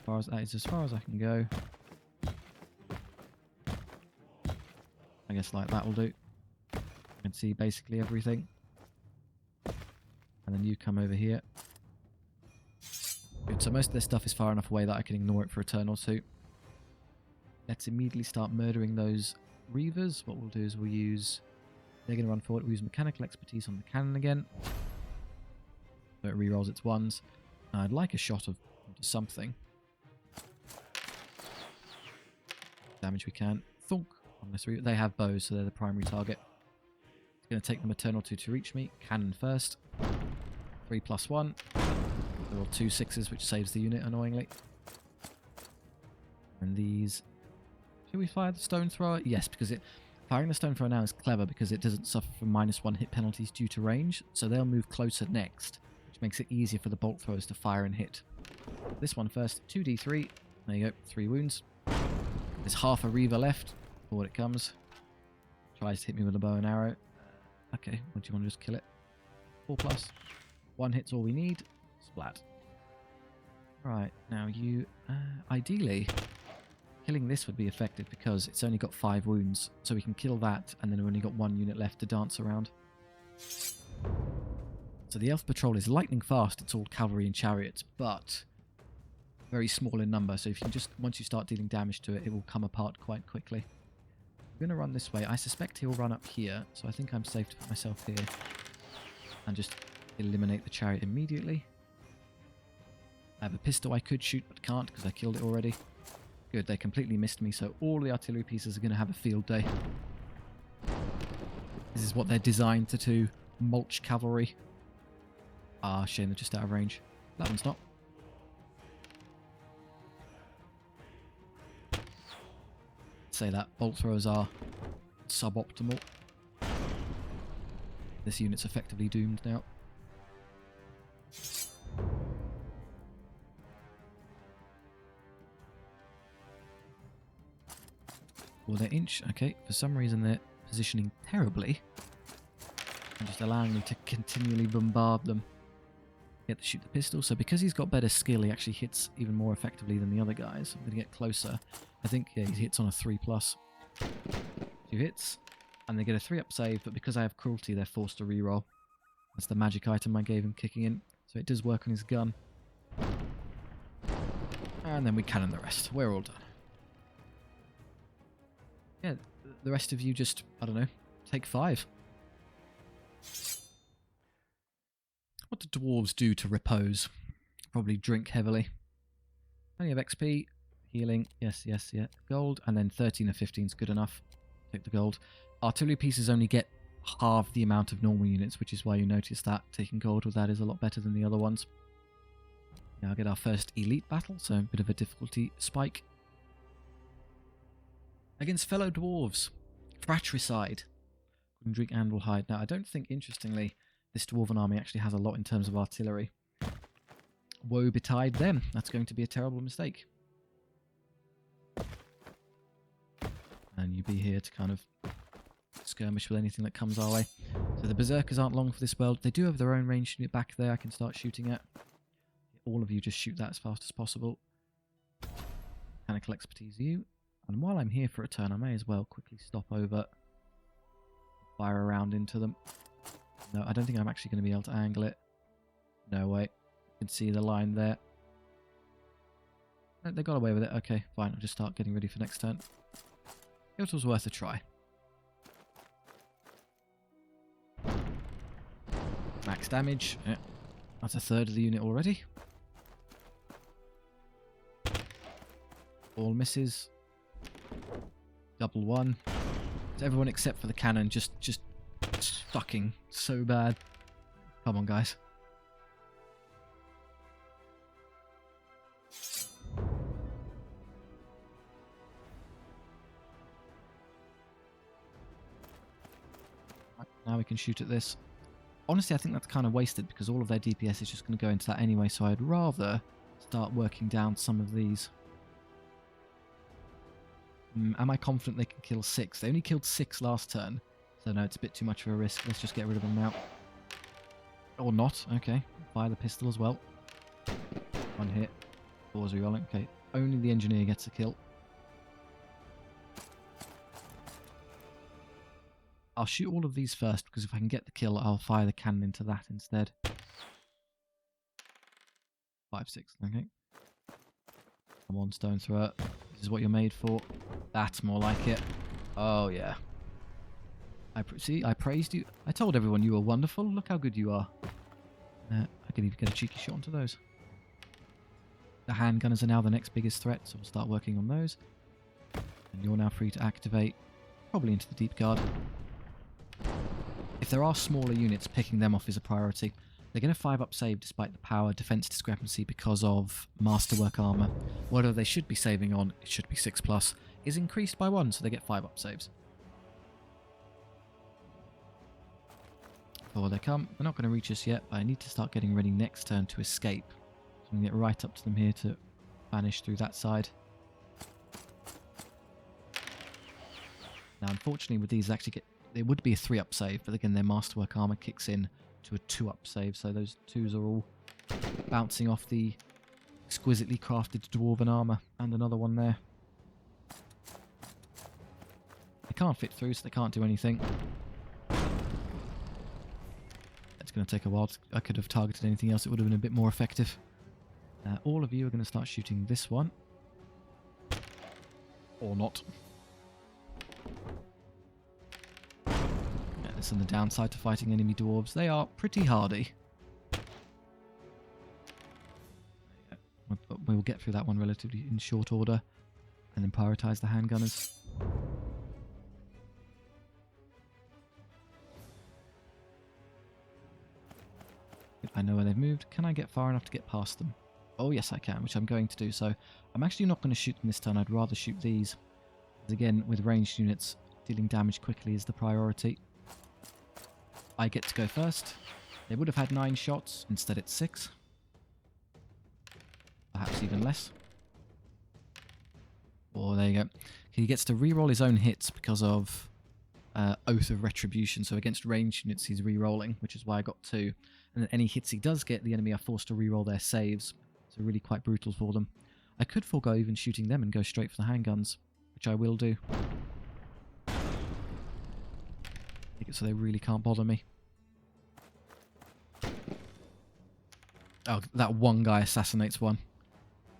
That is as far as I can go. I guess like that will do. You can see basically everything. And then you come over here. Good, so most of this stuff is far enough away that I can ignore it for a turn or two. Let's immediately start murdering those reavers. What we'll do is we'll use... They're going to run forward. We'll use mechanical expertise on the cannon again. So it re-rolls its ones. I'd like a shot of something. Damage we can. Thunk. They have bows, so they're the primary target. It's going to take them a turn or two to reach me. Cannon first. 3+1. There are 2 6s, which saves the unit, annoyingly. And these... Should we fire the stone thrower? Yes, because firing the stone thrower now is clever because it doesn't suffer from -1 hit penalties due to range, so they'll move closer next, which makes it easier for the bolt throwers to fire and hit. This one first, 2d3. There you go, 3 wounds. There's half a reaver left. Forward it comes. Tries to hit me with a bow and arrow. Okay, what do you want to just kill it? 4+. 1 hit's all we need. Splat. Right, now you... ideally, killing this would be effective because it's only got 5 wounds. So we can kill that, and then we've only got 1 unit left to dance around. So the elf patrol is lightning fast. It's all cavalry and chariots, but very small in number. So if you just, once you start dealing damage to it, it will come apart quite quickly. I'm going to run this way. I suspect he'll run up here, so I think I'm safe to put myself here and just eliminate the chariot immediately. I have a pistol I could shoot, but can't because I killed it already. Good, they completely missed me, so all the artillery pieces are going to have a field day. This is what they're designed to do. Mulch cavalry. Ah, shame they're just out of range. That one's not. Say that. Bolt throwers are suboptimal. This unit's effectively doomed now. Well, they're inch. Okay, for some reason they're positioning terribly. And just allowing me to continually bombard them. Get to shoot the pistol. So because he's got better skill, he actually hits even more effectively than the other guys. I'm going to get closer. I think, yeah, he hits on a 3+. 2 hits. And they get a 3-up save, but because I have cruelty, they're forced to reroll. That's the magic item I gave him kicking in. So it does work on his gun. And then we cannon the rest. We're all done. Yeah, the rest of you just, I don't know, take 5. What do dwarves do to repose? Probably drink heavily. Plenty of XP. Healing. Yes, yes, yeah. Gold. And then 13 of 15 is good enough. Take the gold. artillery pieces only get half the amount of normal units, which is why you notice that taking gold with that is a lot better than the other ones. Now get our first elite battle, so a bit of a difficulty spike. Against fellow dwarves, fratricide, drink and will hide. Now I don't think, interestingly, this dwarven army actually has a lot in terms of artillery. Woe betide them. That's going to be a terrible mistake. And you be here to kind of skirmish with anything that comes our way. So the berserkers aren't long for this world. They do have their own ranged unit back there I can start shooting at. All of you just shoot that as fast as possible. Mechanical expertise you. And while I'm here for a turn, I may as well quickly stop over. Fire around into them. No, I don't think I'm actually going to be able to angle it. No way. You can see the line there. No, they got away with it. Okay, fine. I'll just start getting ready for next turn. It was worth a try. Max damage. Yeah. That's a third of the unit already. All misses. Double one. So everyone except for the cannon just sucking so bad. Come on, guys. Right, now we can shoot at this. Honestly, I think that's kind of wasted because all of their DPS is just going to go into that anyway, so I'd rather start working down some of these. Am I confident they can kill 6? They only killed 6 last turn, so no, it's a bit too much of a risk. Let's just get rid of them now. Or not, okay. Fire the pistol as well. One hit. Doors rerolling, okay. Only the engineer gets a kill. I'll shoot all of these first, because if I can get the kill, I'll fire the cannon into that instead. 5-6, okay. Come on, stone thrower. This is what you're made for. That's more like it. Oh, yeah. See, I praised you. I told everyone you were wonderful. Look how good you are. I can even get a cheeky shot onto those. The handgunners are now the next biggest threat, so we'll start working on those. And you're now free to activate, probably into the deep guard. If there are smaller units, picking them off is a priority. They're going to 5-up save despite the power defense discrepancy because of masterwork armor. Whatever they should be saving on, it should be 6+, is increased by 1, so they get 5-up saves. Forward they come. They're not going to reach us yet, but I need to start getting ready next turn to escape. So I'm going to get right up to them here to vanish through that side. Now, unfortunately, with these, it would be a 3-up save, but again, their masterwork armor kicks in to a 2-up save, so those 2s are all bouncing off the exquisitely crafted dwarven armor, and another one there. They can't fit through, so they can't do anything. It's going to take a while. I could have targeted anything else, it would have been a bit more effective. All of you are going to start shooting this one. Or not. This is the downside to fighting enemy dwarves. They are pretty hardy. But we will get through that one relatively in short order. And then prioritize the handgunners. I know where they've moved. Can I get far enough to get past them? Oh yes I can, which I'm going to do. So I'm actually not going to shoot them this turn. I'd rather shoot these. Because again, with ranged units, dealing damage quickly is the priority. I get to go first. They would have had 9 shots. Instead it's 6. Perhaps even less. Oh, there you go. He gets to reroll his own hits because of Oath of Retribution. So against ranged units he's rerolling, which is why I got 2. And then any hits he does get, the enemy are forced to reroll their saves. So really quite brutal for them. I could forego even shooting them and go straight for the handguns, which I will do. So they really can't bother me. Oh, that one guy assassinates one.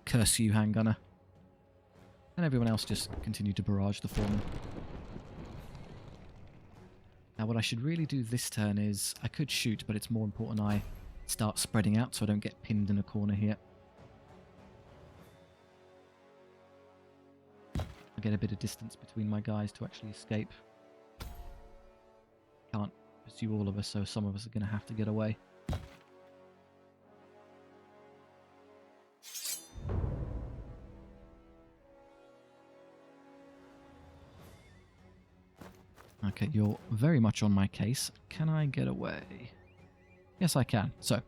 Curse you, handgunner. And everyone else just continued to barrage the foreman. Now what I should really do this turn is, I could shoot, but it's more important I start spreading out so I don't get pinned in a corner here. I get a bit of distance between my guys to actually escape. Can't pursue all of us, so some of us are going to have to get away. Okay, you're very much on my case. Can I get away? Yes, I can. So,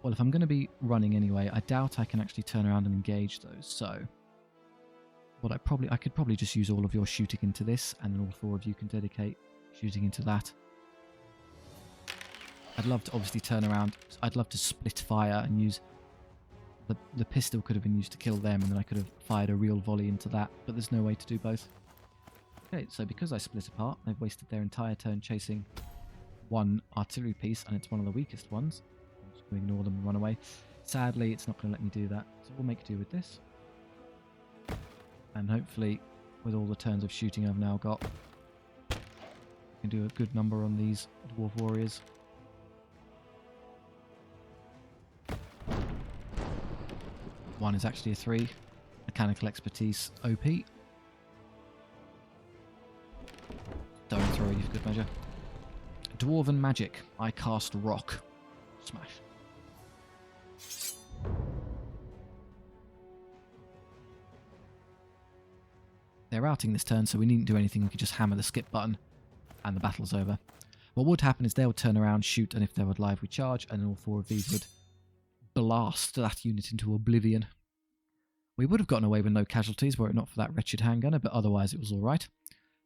well, if I'm going to be running anyway, I doubt I can actually turn around and engage those. So, what I could probably just use all of your shooting into this, and then all 4 of you can dedicate shooting into that. I'd love to obviously turn around. I'd love to split fire and use the pistol could have been used to kill them, and then I could have fired a real volley into that. But there's no way to do both. Okay, so because I split apart, they've wasted their entire turn chasing one artillery piece, and it's one of the weakest ones. I'm just going to ignore them and run away. Sadly, it's not going to let me do that, so we'll make do with this. And hopefully, with all the turns of shooting I've now got, I can do a good number on these dwarf warriors. One is actually a 3. Mechanical expertise, OP. Don't throw you for good measure. Dwarven magic. I cast rock. Smash. They're routing this turn, so we needn't do anything. We could just hammer the skip button, and the battle's over. What would happen is they would turn around, shoot, and if they were live, we charge, and then all 4 of these would blast that unit into oblivion. We would have gotten away with no casualties were it not for that wretched handgunner, but otherwise it was alright.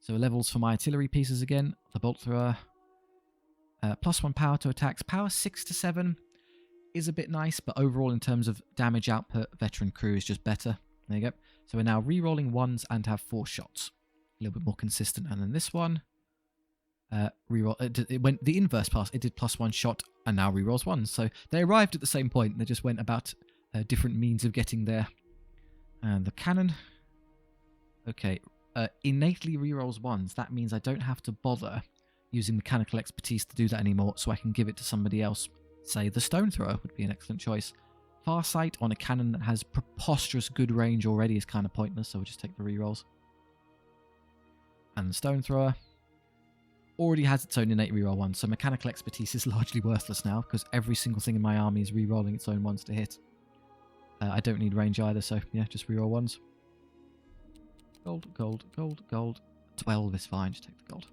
So levels for my artillery pieces again. The bolt thrower. +1 power to attacks. Power 6 to 7 is a bit nice, but overall in terms of damage output, veteran crew is just better. There you go. So we're now re-rolling 1s and have 4 shots. A little bit more consistent. And then this one, re-roll. It went the inverse pass. It did +1 shot and now re-rolls 1. So they arrived at the same point. They just went about different means of getting there. And the cannon. Okay. Innately rerolls 1s. That means I don't have to bother using mechanical expertise to do that anymore, so I can give it to somebody else. Say the stone thrower would be an excellent choice. Farsight on a cannon that has preposterous good range already is kind of pointless, so we'll just take the rerolls. And the stone thrower already has its own innate reroll 1, so mechanical expertise is largely worthless now because every single thing in my army is rerolling its own 1s to hit. I don't need range either, so yeah, just reroll 1s. Gold, gold, gold, gold. 12 is fine, just take the gold.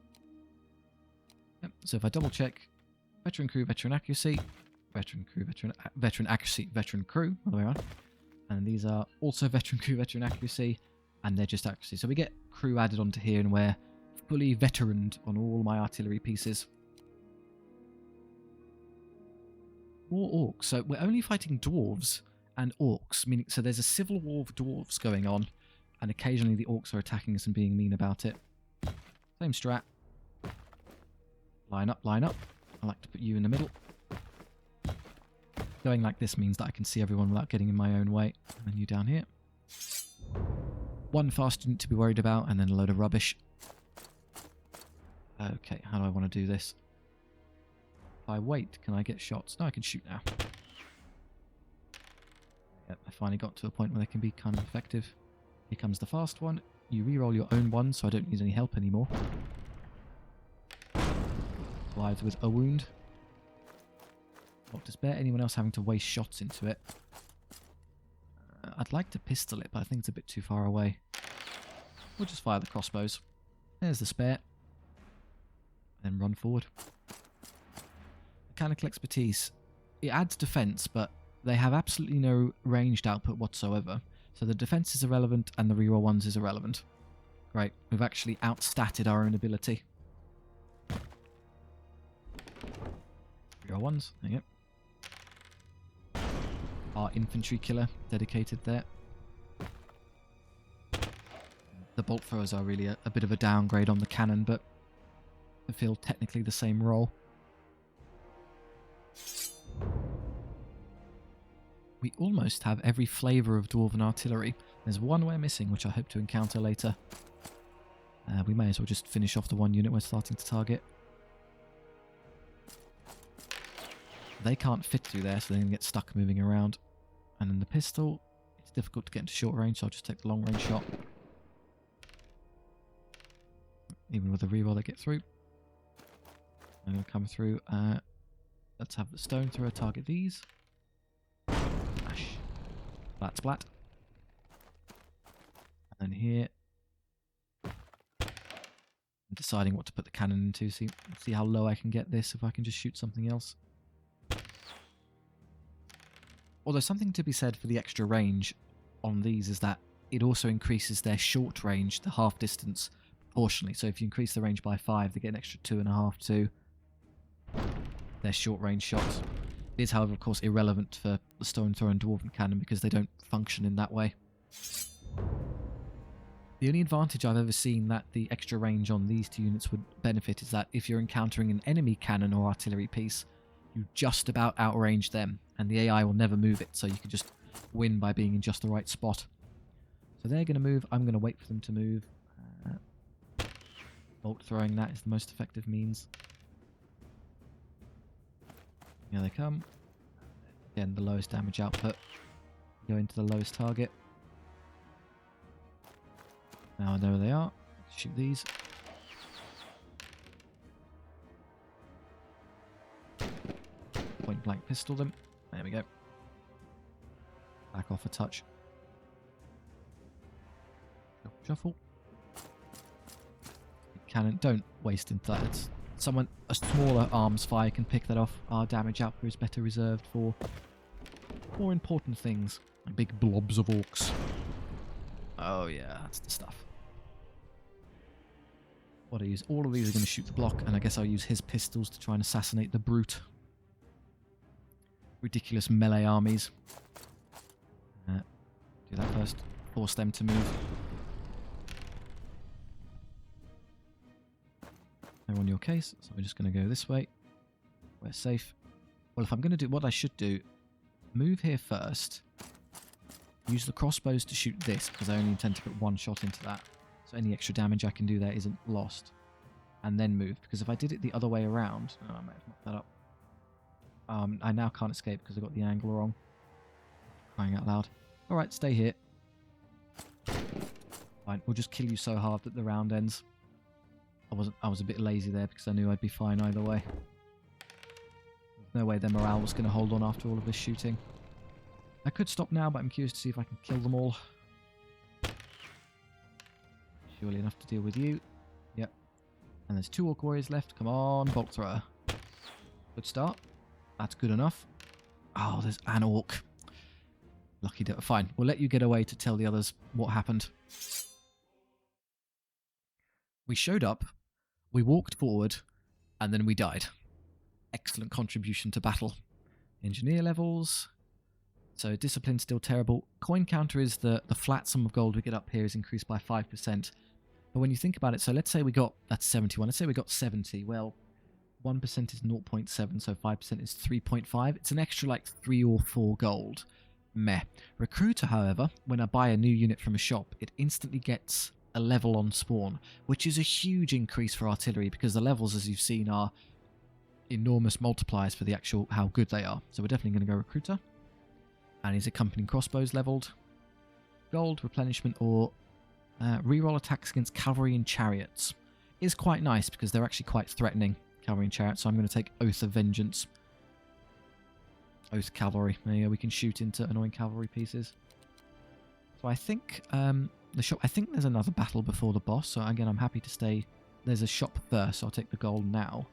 Yep. So if I double check, veteran crew, veteran accuracy, veteran crew, veteran accuracy, veteran crew, all the way around. And these are also veteran crew, veteran accuracy, and they're just accuracy. So we get crew added onto here, and we're fully veteraned on all my artillery pieces. More orcs. So we're only fighting dwarves and orcs, meaning so there's a civil war of dwarves going on. And occasionally the orcs are attacking us and being mean about it. Same strat. Line up, line up. I like to put you in the middle. Going like this means that I can see everyone without getting in my own way. And then you down here. 1 fast unit to be worried about, and then a load of rubbish. Okay, how do I want to do this? If I wait, can I get shots? No, I can shoot now. Yep, I finally got to a point where they can be kind of effective. Here comes the fast one. You re-roll your own 1, so I don't need any help anymore. Lives with a wound. Not to spare anyone else having to waste shots into it. I'd like to pistol it, but I think it's a bit too far away. We'll just fire the crossbows. There's the spare. Then run forward. Mechanical expertise. It adds defense, but they have absolutely no ranged output whatsoever. So the defense is irrelevant and the reroll 1s is irrelevant. Great. We've actually outstatted our own ability. Reroll 1s. There you go. Our infantry killer dedicated there. The bolt throwers are really a bit of a downgrade on the cannon, but they feel technically the same role. We almost have every flavour of dwarven artillery. There's one we're missing, which I hope to encounter later. We may as well just finish off the 1 unit we're starting to target. They can't fit through there, so they're going to get stuck moving around. And then the pistol, it's difficult to get into short range, so I'll just take the long range shot. Even with a reroll, they get through. I'm going to come through. Let's have the stone thrower target these. Smash. Splat, splat. And then here, I'm deciding what to put the cannon into. See how low I can get this if I can just shoot something else. Although something to be said for the extra range on these is that it also increases their short range, the half distance, proportionally. So if you increase the range by 5, they get an extra 2.5 to their short range shots. It is, however, of course, irrelevant for the stone thrower and dwarven cannon because they don't function in that way. The only advantage I've ever seen that the extra range on these two units would benefit is that if you're encountering an enemy cannon or artillery piece, you just about outrange them, and the AI will never move it, so you can just win by being in just the right spot. So they're going to move. I'm going to wait for them to move. Bolt throwing, that is the most effective means. Here they come. Again, the lowest damage output. Go into the lowest target. Now I know where they are. Shoot these. Point blank pistol them. There we go. Back off a touch. Shuffle. Cannon. Don't waste into that. It's someone, a smaller arms fire can pick that off. Our damage output is better reserved for more important things, like big blobs of orcs. Oh yeah, that's the stuff. What I use? All of these are going to shoot the block, and I guess I'll use his pistols to try and assassinate the brute. Ridiculous melee armies. Do that first. Force them to move. They're on your case, so we're just going to go this way. We're safe. Well, if I'm going to do what I should do, move here first. Use the crossbows to shoot this, because I only intend to put one shot into that. So any extra damage I can do there isn't lost. And then move, because if I did it the other way around... Oh, I might have knocked that up. I now can't escape because I got the angle wrong. Crying out loud. Alright, stay here. Fine, we'll just kill you so hard that the round ends. I was a bit lazy there because I knew I'd be fine either way. There's no way their morale was going to hold on after all of this shooting. I could stop now, but I'm curious to see if I can kill them all. Surely enough to deal with you. Yep. And there's 2 orc warriors left. Come on, bolt thrower. Good start. That's good enough. Oh, there's an orc. Lucky devil. Fine, we'll let you get away to tell the others what happened. We showed up, we walked forward, and then we died. Excellent contribution to battle. Engineer levels. So discipline still terrible. Coin counter is the flat sum of gold we get up here is increased by 5%. But when you think about it, so let's say we got, that's 71, let's say we got 70. Well, 1% is 0.7, so 5% is 3.5. It's an extra like 3 or 4 gold. Meh. Recruiter, however, when I buy a new unit from a shop, it instantly gets a level on spawn, which is a huge increase for artillery because the levels, as you've seen, are enormous multipliers for the actual how good they are. So we're definitely going to go recruiter. And his accompanying crossbows leveled. Gold, replenishment, or reroll attacks against cavalry and chariots is quite nice because they're actually quite threatening, cavalry and chariots. So I'm going to take Oath of Vengeance. Oath cavalry. There you go, we can shoot into annoying cavalry pieces. So I think the shop. I think there's another battle before the boss. So again, I'm happy to stay. There's a shop first, so I'll take the gold now,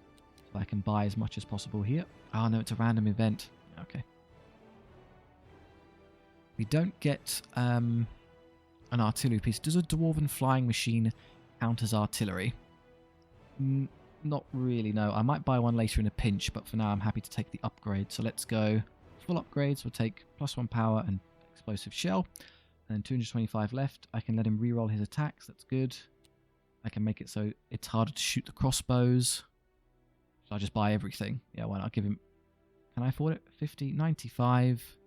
so I can buy as much as possible here. Oh no, it's a random event. Okay. We don't get an artillery piece. Does a dwarven flying machine count as artillery? Not really, no. I might buy one later in a pinch, but for now I'm happy to take the upgrade. So let's go full upgrades. We'll take +1 power and explosive shell. And then 225 left. I can let him reroll his attacks. That's good. I can make it so it's harder to shoot the crossbows. So I just buy everything. Yeah, why not? I'll give him... Can I afford it? 50, 95...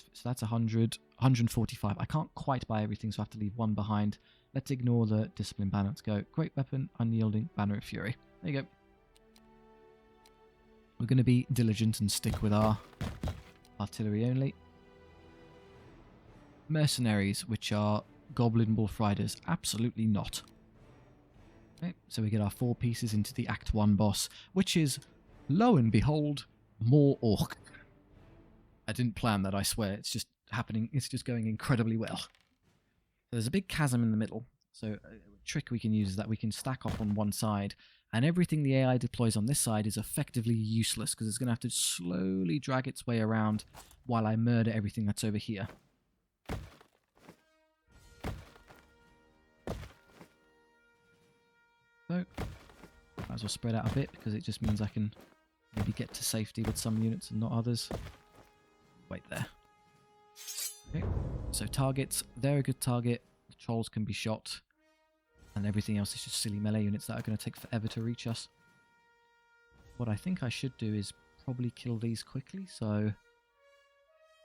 So that's 100, 145. I can't quite buy everything, so I have to leave one behind. Let's ignore the discipline banner. Let's go. Great weapon, unyielding, banner of fury. There you go. We're going to be diligent and stick with our artillery only. Mercenaries, which are goblin wolf riders. Absolutely not. Okay, so we get our 4 pieces into the Act 1 boss, which is, lo and behold, more orc. I didn't plan that, I swear. It's just happening. It's just going incredibly well. So there's a big chasm in the middle. So a trick we can use is that we can stack off on one side, and everything the AI deploys on this side is effectively useless because it's going to have to slowly drag its way around while I murder everything that's over here. So, might as well spread out a bit because it just means I can maybe get to safety with some units and not others. Wait there. Okay, so targets, they're a good target. The trolls can be shot. And everything else is just silly melee units that are going to take forever to reach us. What I think I should do is probably kill these quickly. So,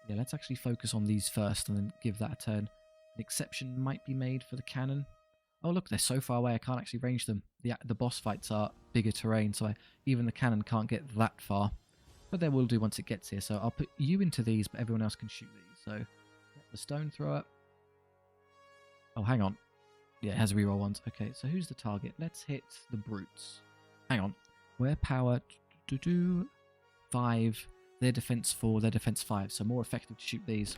yeah, let's actually focus on these first and then give that a turn. An exception might be made for the cannon. Oh, look, they're so far away I can't actually range them. The boss fights are bigger terrain, so even the cannon can't get that far. But they will do once it gets here. So I'll put you into these, but everyone else can shoot these. So, the stone thrower. Oh, hang on. Yeah, it has reroll ones. Okay, so who's the target? Let's hit the brutes. Hang on. We're power 5. Their defense 4, their defense 5. So more effective to shoot these.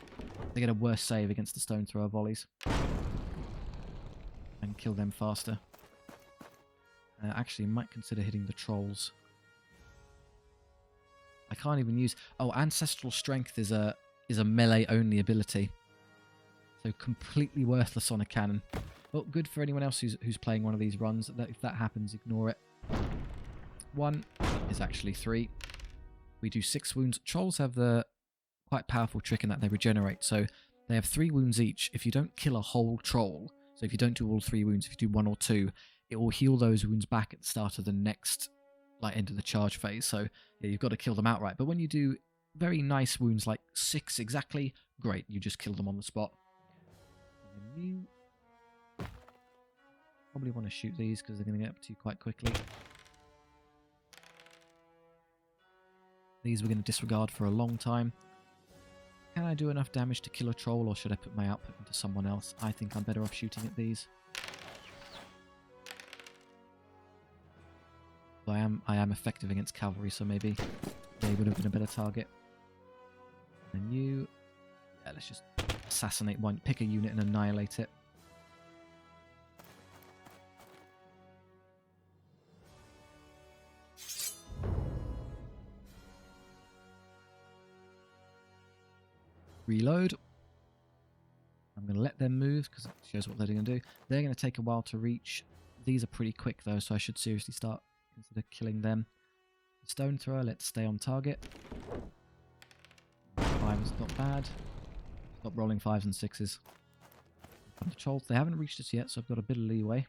They get a worse save against the stone thrower volleys. And kill them faster. Actually, might consider hitting the trolls. I can't even use... Oh, Ancestral Strength is a melee only ability. So completely worthless on a cannon. Well, good for anyone else who's playing one of these runs. If that happens, ignore it. 1 is actually 3. We do 6 wounds. Trolls have the quite powerful trick in that they regenerate. So they have 3 wounds each. If you don't kill a whole troll, so if you don't do all 3 wounds, if you do 1 or 2, it will heal those wounds back at the start of the next end of the charge phase. So yeah, you've got to kill them outright. But when you do very nice wounds like 6 exactly, great. You just kill them on the spot. And you probably want to shoot these because they're going to get up to you quite quickly. These we're going to disregard for a long time. Can I do enough damage to kill a troll, or should I put my output into someone else? I think I'm better off shooting at these. I am effective against cavalry, so maybe they would have been a better target. And you... Yeah, let's just assassinate one. Pick a unit and annihilate it. Reload. I'm going to let them move because it shows what they're going to do. They're going to take a while to reach. These are pretty quick though, so I should seriously start consider killing them. Stone thrower, let's stay on target. 5 is not bad. Stop rolling 5s and 6s. And the trolls, they haven't reached us yet, so I've got a bit of leeway.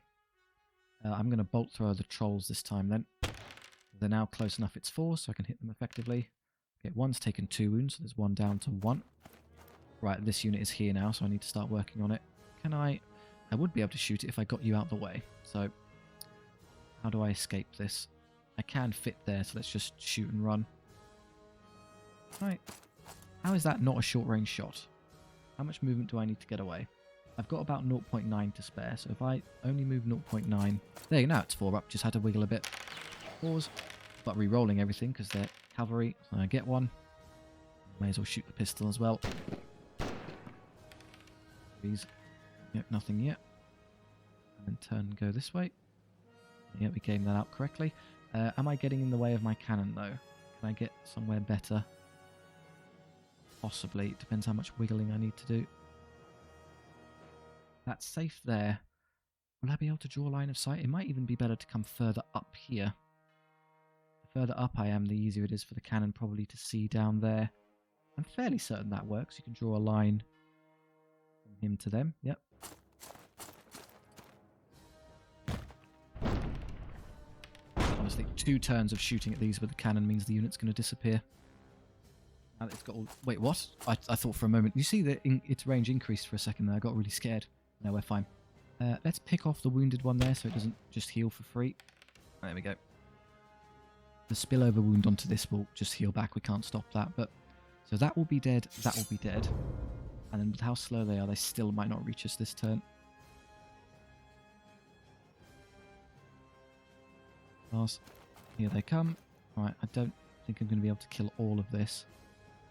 I'm going to bolt throw the trolls this time then. They're now close enough, it's 4, so I can hit them effectively. Okay, 1's taken 2 wounds, so there's 1 down to 1. Right, this unit is here now, so I need to start working on it. Can I would be able to shoot it if I got you out the way. So, how do I escape this? I can fit there, so let's just shoot and run. Right. How is that not a short-range shot? How much movement do I need to get away? I've got about 0.9 to spare, so if I only move 0.9... There you go, now it's 4 up, just had to wiggle a bit. Pause. But re-rolling everything, because they're cavalry, so I get 1. May as well shoot the pistol as well. These... Yep, nothing yet. And then turn and go this way. Yep, we gamed that out correctly. Am I getting in the way of my cannon, though? Can I get somewhere better? Possibly. It depends how much wiggling I need to do. That's safe there. Will I be able to draw a line of sight? It might even be better to come further up here. The further up I am, the easier it is for the cannon probably to see down there. I'm fairly certain that works. You can draw a line from him to them. Yep. Honestly, 2 turns of shooting at these with the cannon means the unit's going to disappear. Now that it's got all... Wait, what? I thought for a moment... You see that its range increased for a second there. I got really scared. No, we're fine. Let's pick off the wounded one there so it doesn't just heal for free. There we go. The spillover wound onto this will just heal back. We can't stop that. But so that will be dead. That will be dead. And then with how slow they are, they still might not reach us this turn. Pass. Here they come. Right, I don't think I'm going to be able to kill all of this.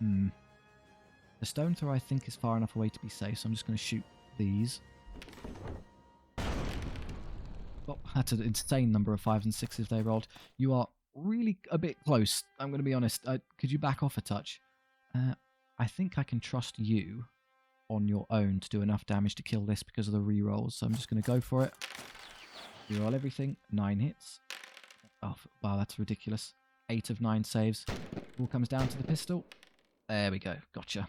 The stone throw I think is far enough away to be safe, so I'm just going to shoot these. Oh, that's an insane number of 5s and 6s they rolled. You are really a bit close, I'm going to be honest. Could you back off a touch? I think I can trust you on your own to do enough damage to kill this because of the rerolls, so I'm just going to go for it. Reroll everything. 9 hits. Oh, wow, that's ridiculous. 8 of 9 saves. All comes down to the pistol. There we go. Gotcha.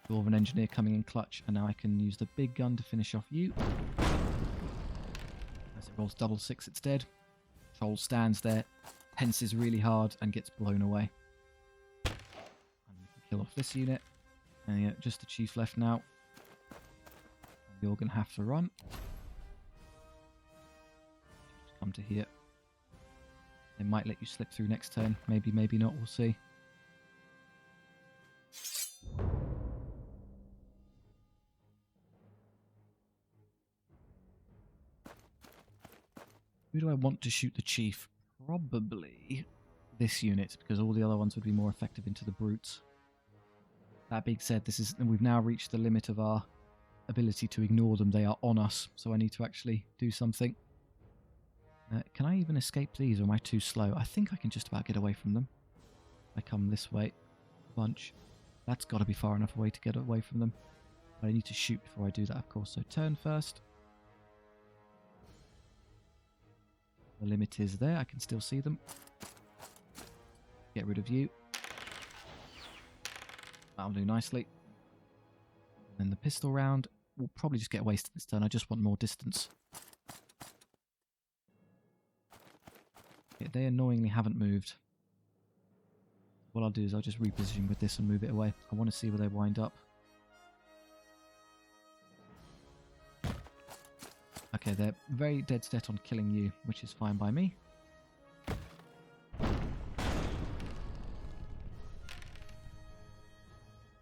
Dwarf Engineer coming in clutch, and now I can use the big gun to finish off you. As it rolls double 6, it's dead. Troll stands there, tenses really hard, and gets blown away. And we can kill off this unit. And yeah, just the chief left now. And you're going to have to run. Just come to here. They might let you slip through next turn. Maybe, maybe not. We'll see. Who do I want to shoot the chief? Probably this unit, because all the other ones would be more effective into the brutes. That being said, we've now reached the limit of our ability to ignore them. They are on us, so I need to actually do something. Can I even escape these, or am I too slow? I think I can just about get away from them. I come this way. Bunch. That's got to be far enough away to get away from them. But I need to shoot before I do that, of course. So turn first. The limit is there. I can still see them. Get rid of you. That'll do nicely. And then the pistol round will probably just get wasted this turn. I just want more distance. Yeah, they annoyingly haven't moved. What I'll do is I'll just reposition with this and move it away. I want to see where they wind up. Okay, they're very dead set on killing you, which is fine by me.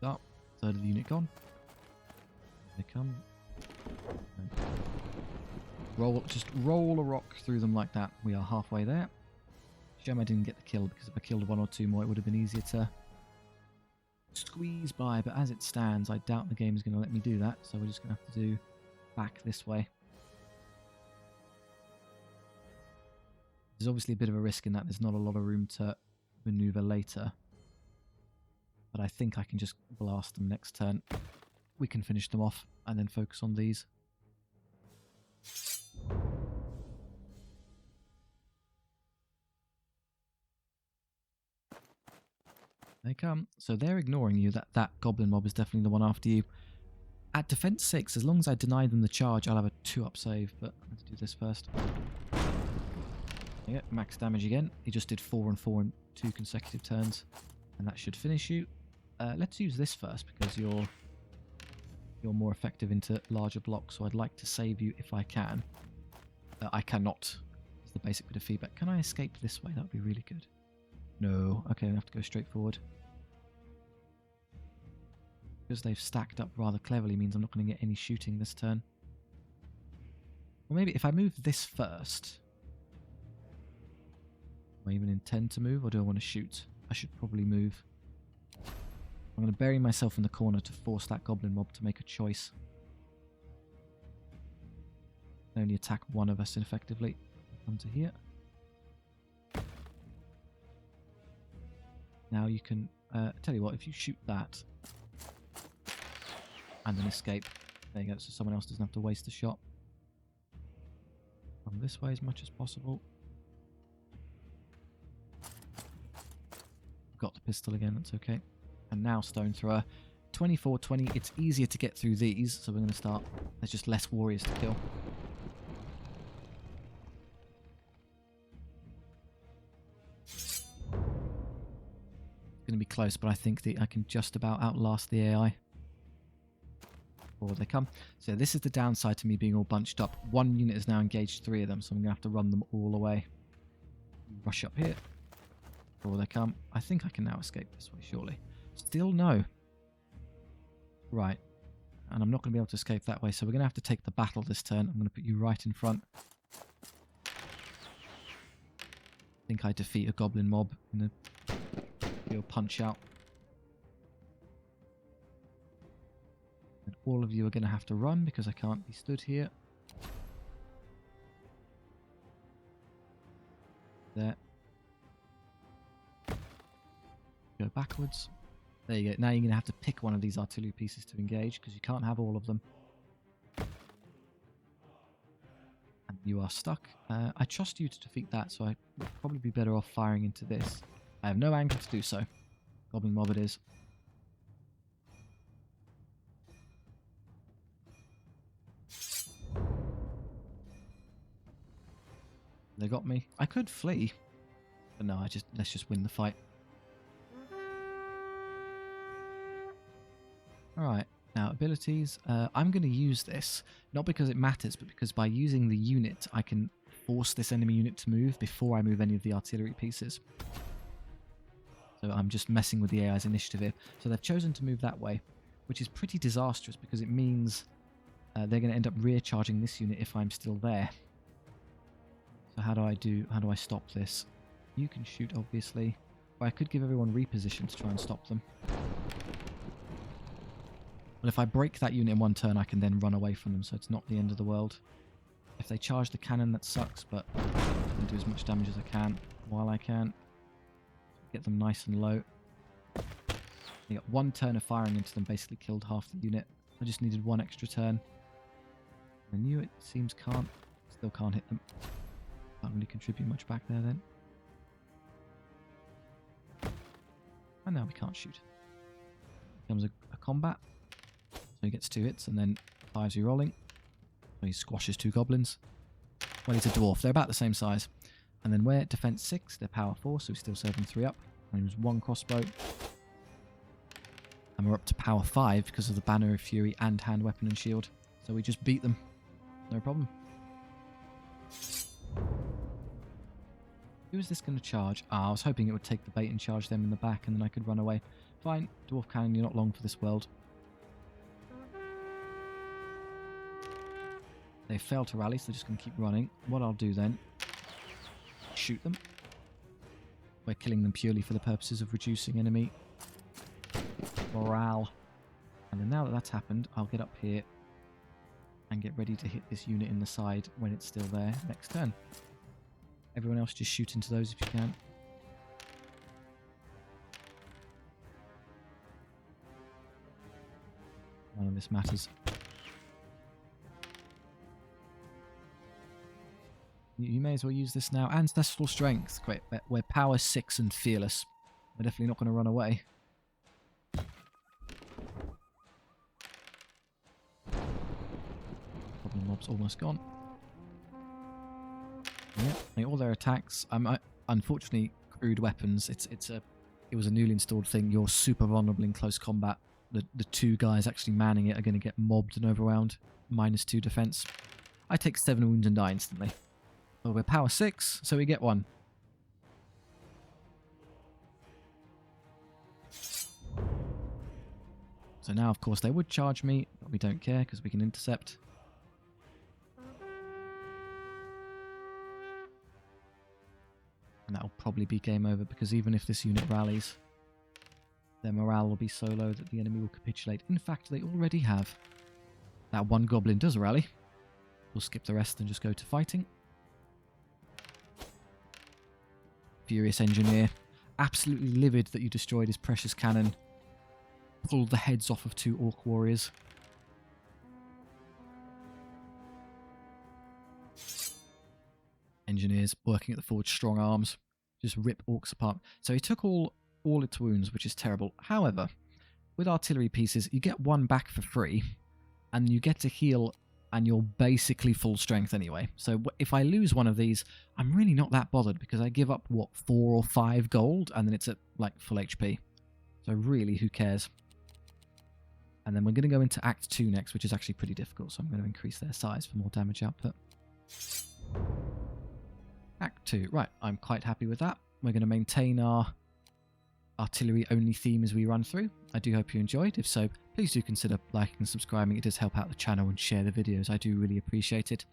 Oh, third of the unit gone. They come. Just roll a rock through them like that. We are halfway there. Shame I didn't get the kill, because if I killed 1 or 2 more, it would have been easier to squeeze by. But as it stands, I doubt the game is going to let me do that. So we're just going to have to do back this way. There's obviously a bit of a risk in that. There's not a lot of room to maneuver later. But I think I can just blast them next turn. We can finish them off and then focus on these. They come. So they're ignoring you. That goblin mob is definitely the one after you. At defense 6, as long as I deny them the charge, I'll have a 2-up save. But let's do this first. Yeah, max damage again. He just did 4 and 4 in 2 consecutive turns. And that should finish you. Let's use this first, because you're more effective into larger blocks. So I'd like to save you if I can. I cannot. Is the basic bit of feedback. Can I escape this way? That would be really good. No. Okay, I have to go straight forward. Because they've stacked up rather cleverly means I'm not going to get any shooting this turn. Or maybe if I move this first... Do I even intend to move, or do I want to shoot? I should probably move. I'm going to bury myself in the corner to force that goblin mob to make a choice. I can only attack one of us effectively. Come to here. Now you can... tell you what, if you shoot that... and then escape. There you go, so someone else doesn't have to waste a shot. Come this way as much as possible. Got the pistol again, that's okay. And now stone thrower. 24-20, it's easier to get through these, so we're going to start. There's just less warriors to kill. It's going to be close, but I think I can just about outlast the AI. Forward they come. So this is the downside to me being all bunched up. 1 unit has now engaged 3 of them, so I'm going to have to run them all away. Rush up here. Forward they come. I think I can now escape this way, surely. Still no. Right. And I'm not going to be able to escape that way, so we're going to have to take the battle this turn. I'm going to put you right in front. think I defeat a goblin mob in a real punch out. And all of you are going to have to run because I can't be stood here. There. Go backwards. There you go. Now you're going to have to pick one of these artillery pieces to engage because you can't have all of them. And you are stuck. I trust you to defeat that, so I would probably be better off firing into this. I have no angle to do so. Goblin mob it is. They got me. I could flee. But no, let's just win the fight. Alright, now abilities. I'm going to use this, not because it matters, but because by using the unit, I can force this enemy unit to move before I move any of the artillery pieces. So I'm just messing with the AI's initiative here. So they've chosen to move that way, which is pretty disastrous because it means they're going to end up rear charging this unit if I'm still there. So how do I stop this? You can shoot, obviously. But I could give everyone reposition to try and stop them. Well, if I break that unit in one turn, I can then run away from them, so it's not the end of the world. If they charge the cannon, that sucks, but I can do as much damage as I can while I can. Get them nice and low. You got one turn of firing into them, basically killed half the unit. I just needed one extra turn. The new it seems still can't hit them. Can't really contribute much back there then. And now we can't shoot. Becomes a combat. So he gets 2 hits and then fires you rolling. So he squashes 2 goblins. Well, he's a dwarf. They're about the same size. And then we're defense 6, they're power 4, so we still serve them 3 up. And he was 1 crossbow. And we're up to power 5 because of the Banner of Fury and hand weapon and shield. So we just beat them. No problem. Who is this going to charge? Ah, I was hoping it would take the bait and charge them in the back and then I could run away. Fine, dwarf cannon, you're not long for this world. They fail to rally, so they're just going to keep running. What I'll do then, shoot them. We're killing them purely for the purposes of reducing enemy morale. And then now that that's happened, I'll get up here and get ready to hit this unit in the side when it's still there next turn. Everyone else just shoot into those if you can. None of this matters. You may as well use this now. Ancestral Strength. Great. We're power 6 and fearless. We're definitely not going to run away. Goblin mob's almost gone. Yeah, all their attacks. Unfortunately, crude weapons. It was a newly installed thing. You're super vulnerable in close combat. The 2 guys actually manning it are going to get mobbed and overwhelmed. -2 defense. I take 7 wounds and die instantly. Well, we're power 6, so we get 1. So now, of course, they would charge me, but we don't care because we can intercept. And that'll probably be game over because even if this unit rallies, their morale will be so low that the enemy will capitulate. In fact, they already have. That 1 goblin does rally. We'll skip the rest and just go to fighting. Furious Engineer. Absolutely livid that you destroyed his precious cannon. Pulled the heads off of 2 orc warriors. Engineers working at the forge strong arms. Just rip orcs apart. So he took all its wounds, which is terrible. However, with artillery pieces, you get 1 back for free. And you get to heal and you're basically full strength anyway. So if I lose one of these, I'm really not that bothered because I give up, what, 4 or 5 gold, and then it's at, like, full HP. So really, who cares? And then we're going to go into Act 2 next, which is actually pretty difficult, so I'm going to increase their size for more damage output. Act 2. Right, I'm quite happy with that. We're going to maintain our artillery-only theme as we run through. I do hope you enjoyed. If so, please do consider liking and subscribing. It does help out the channel, and share the videos. I do really appreciate it.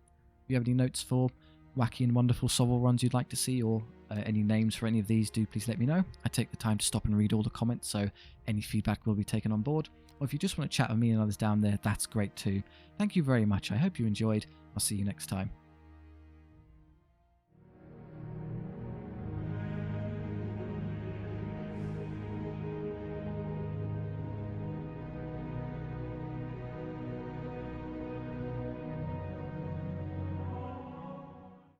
If you have any notes for wacky and wonderful SOVL runs you'd like to see, or any names for any of these, do please let me know. I take the time to stop and read all the comments, so any feedback will be taken on board. Or if you just want to chat with me and others down there, that's great too. Thank you very much. I hope you enjoyed. I'll see you next time.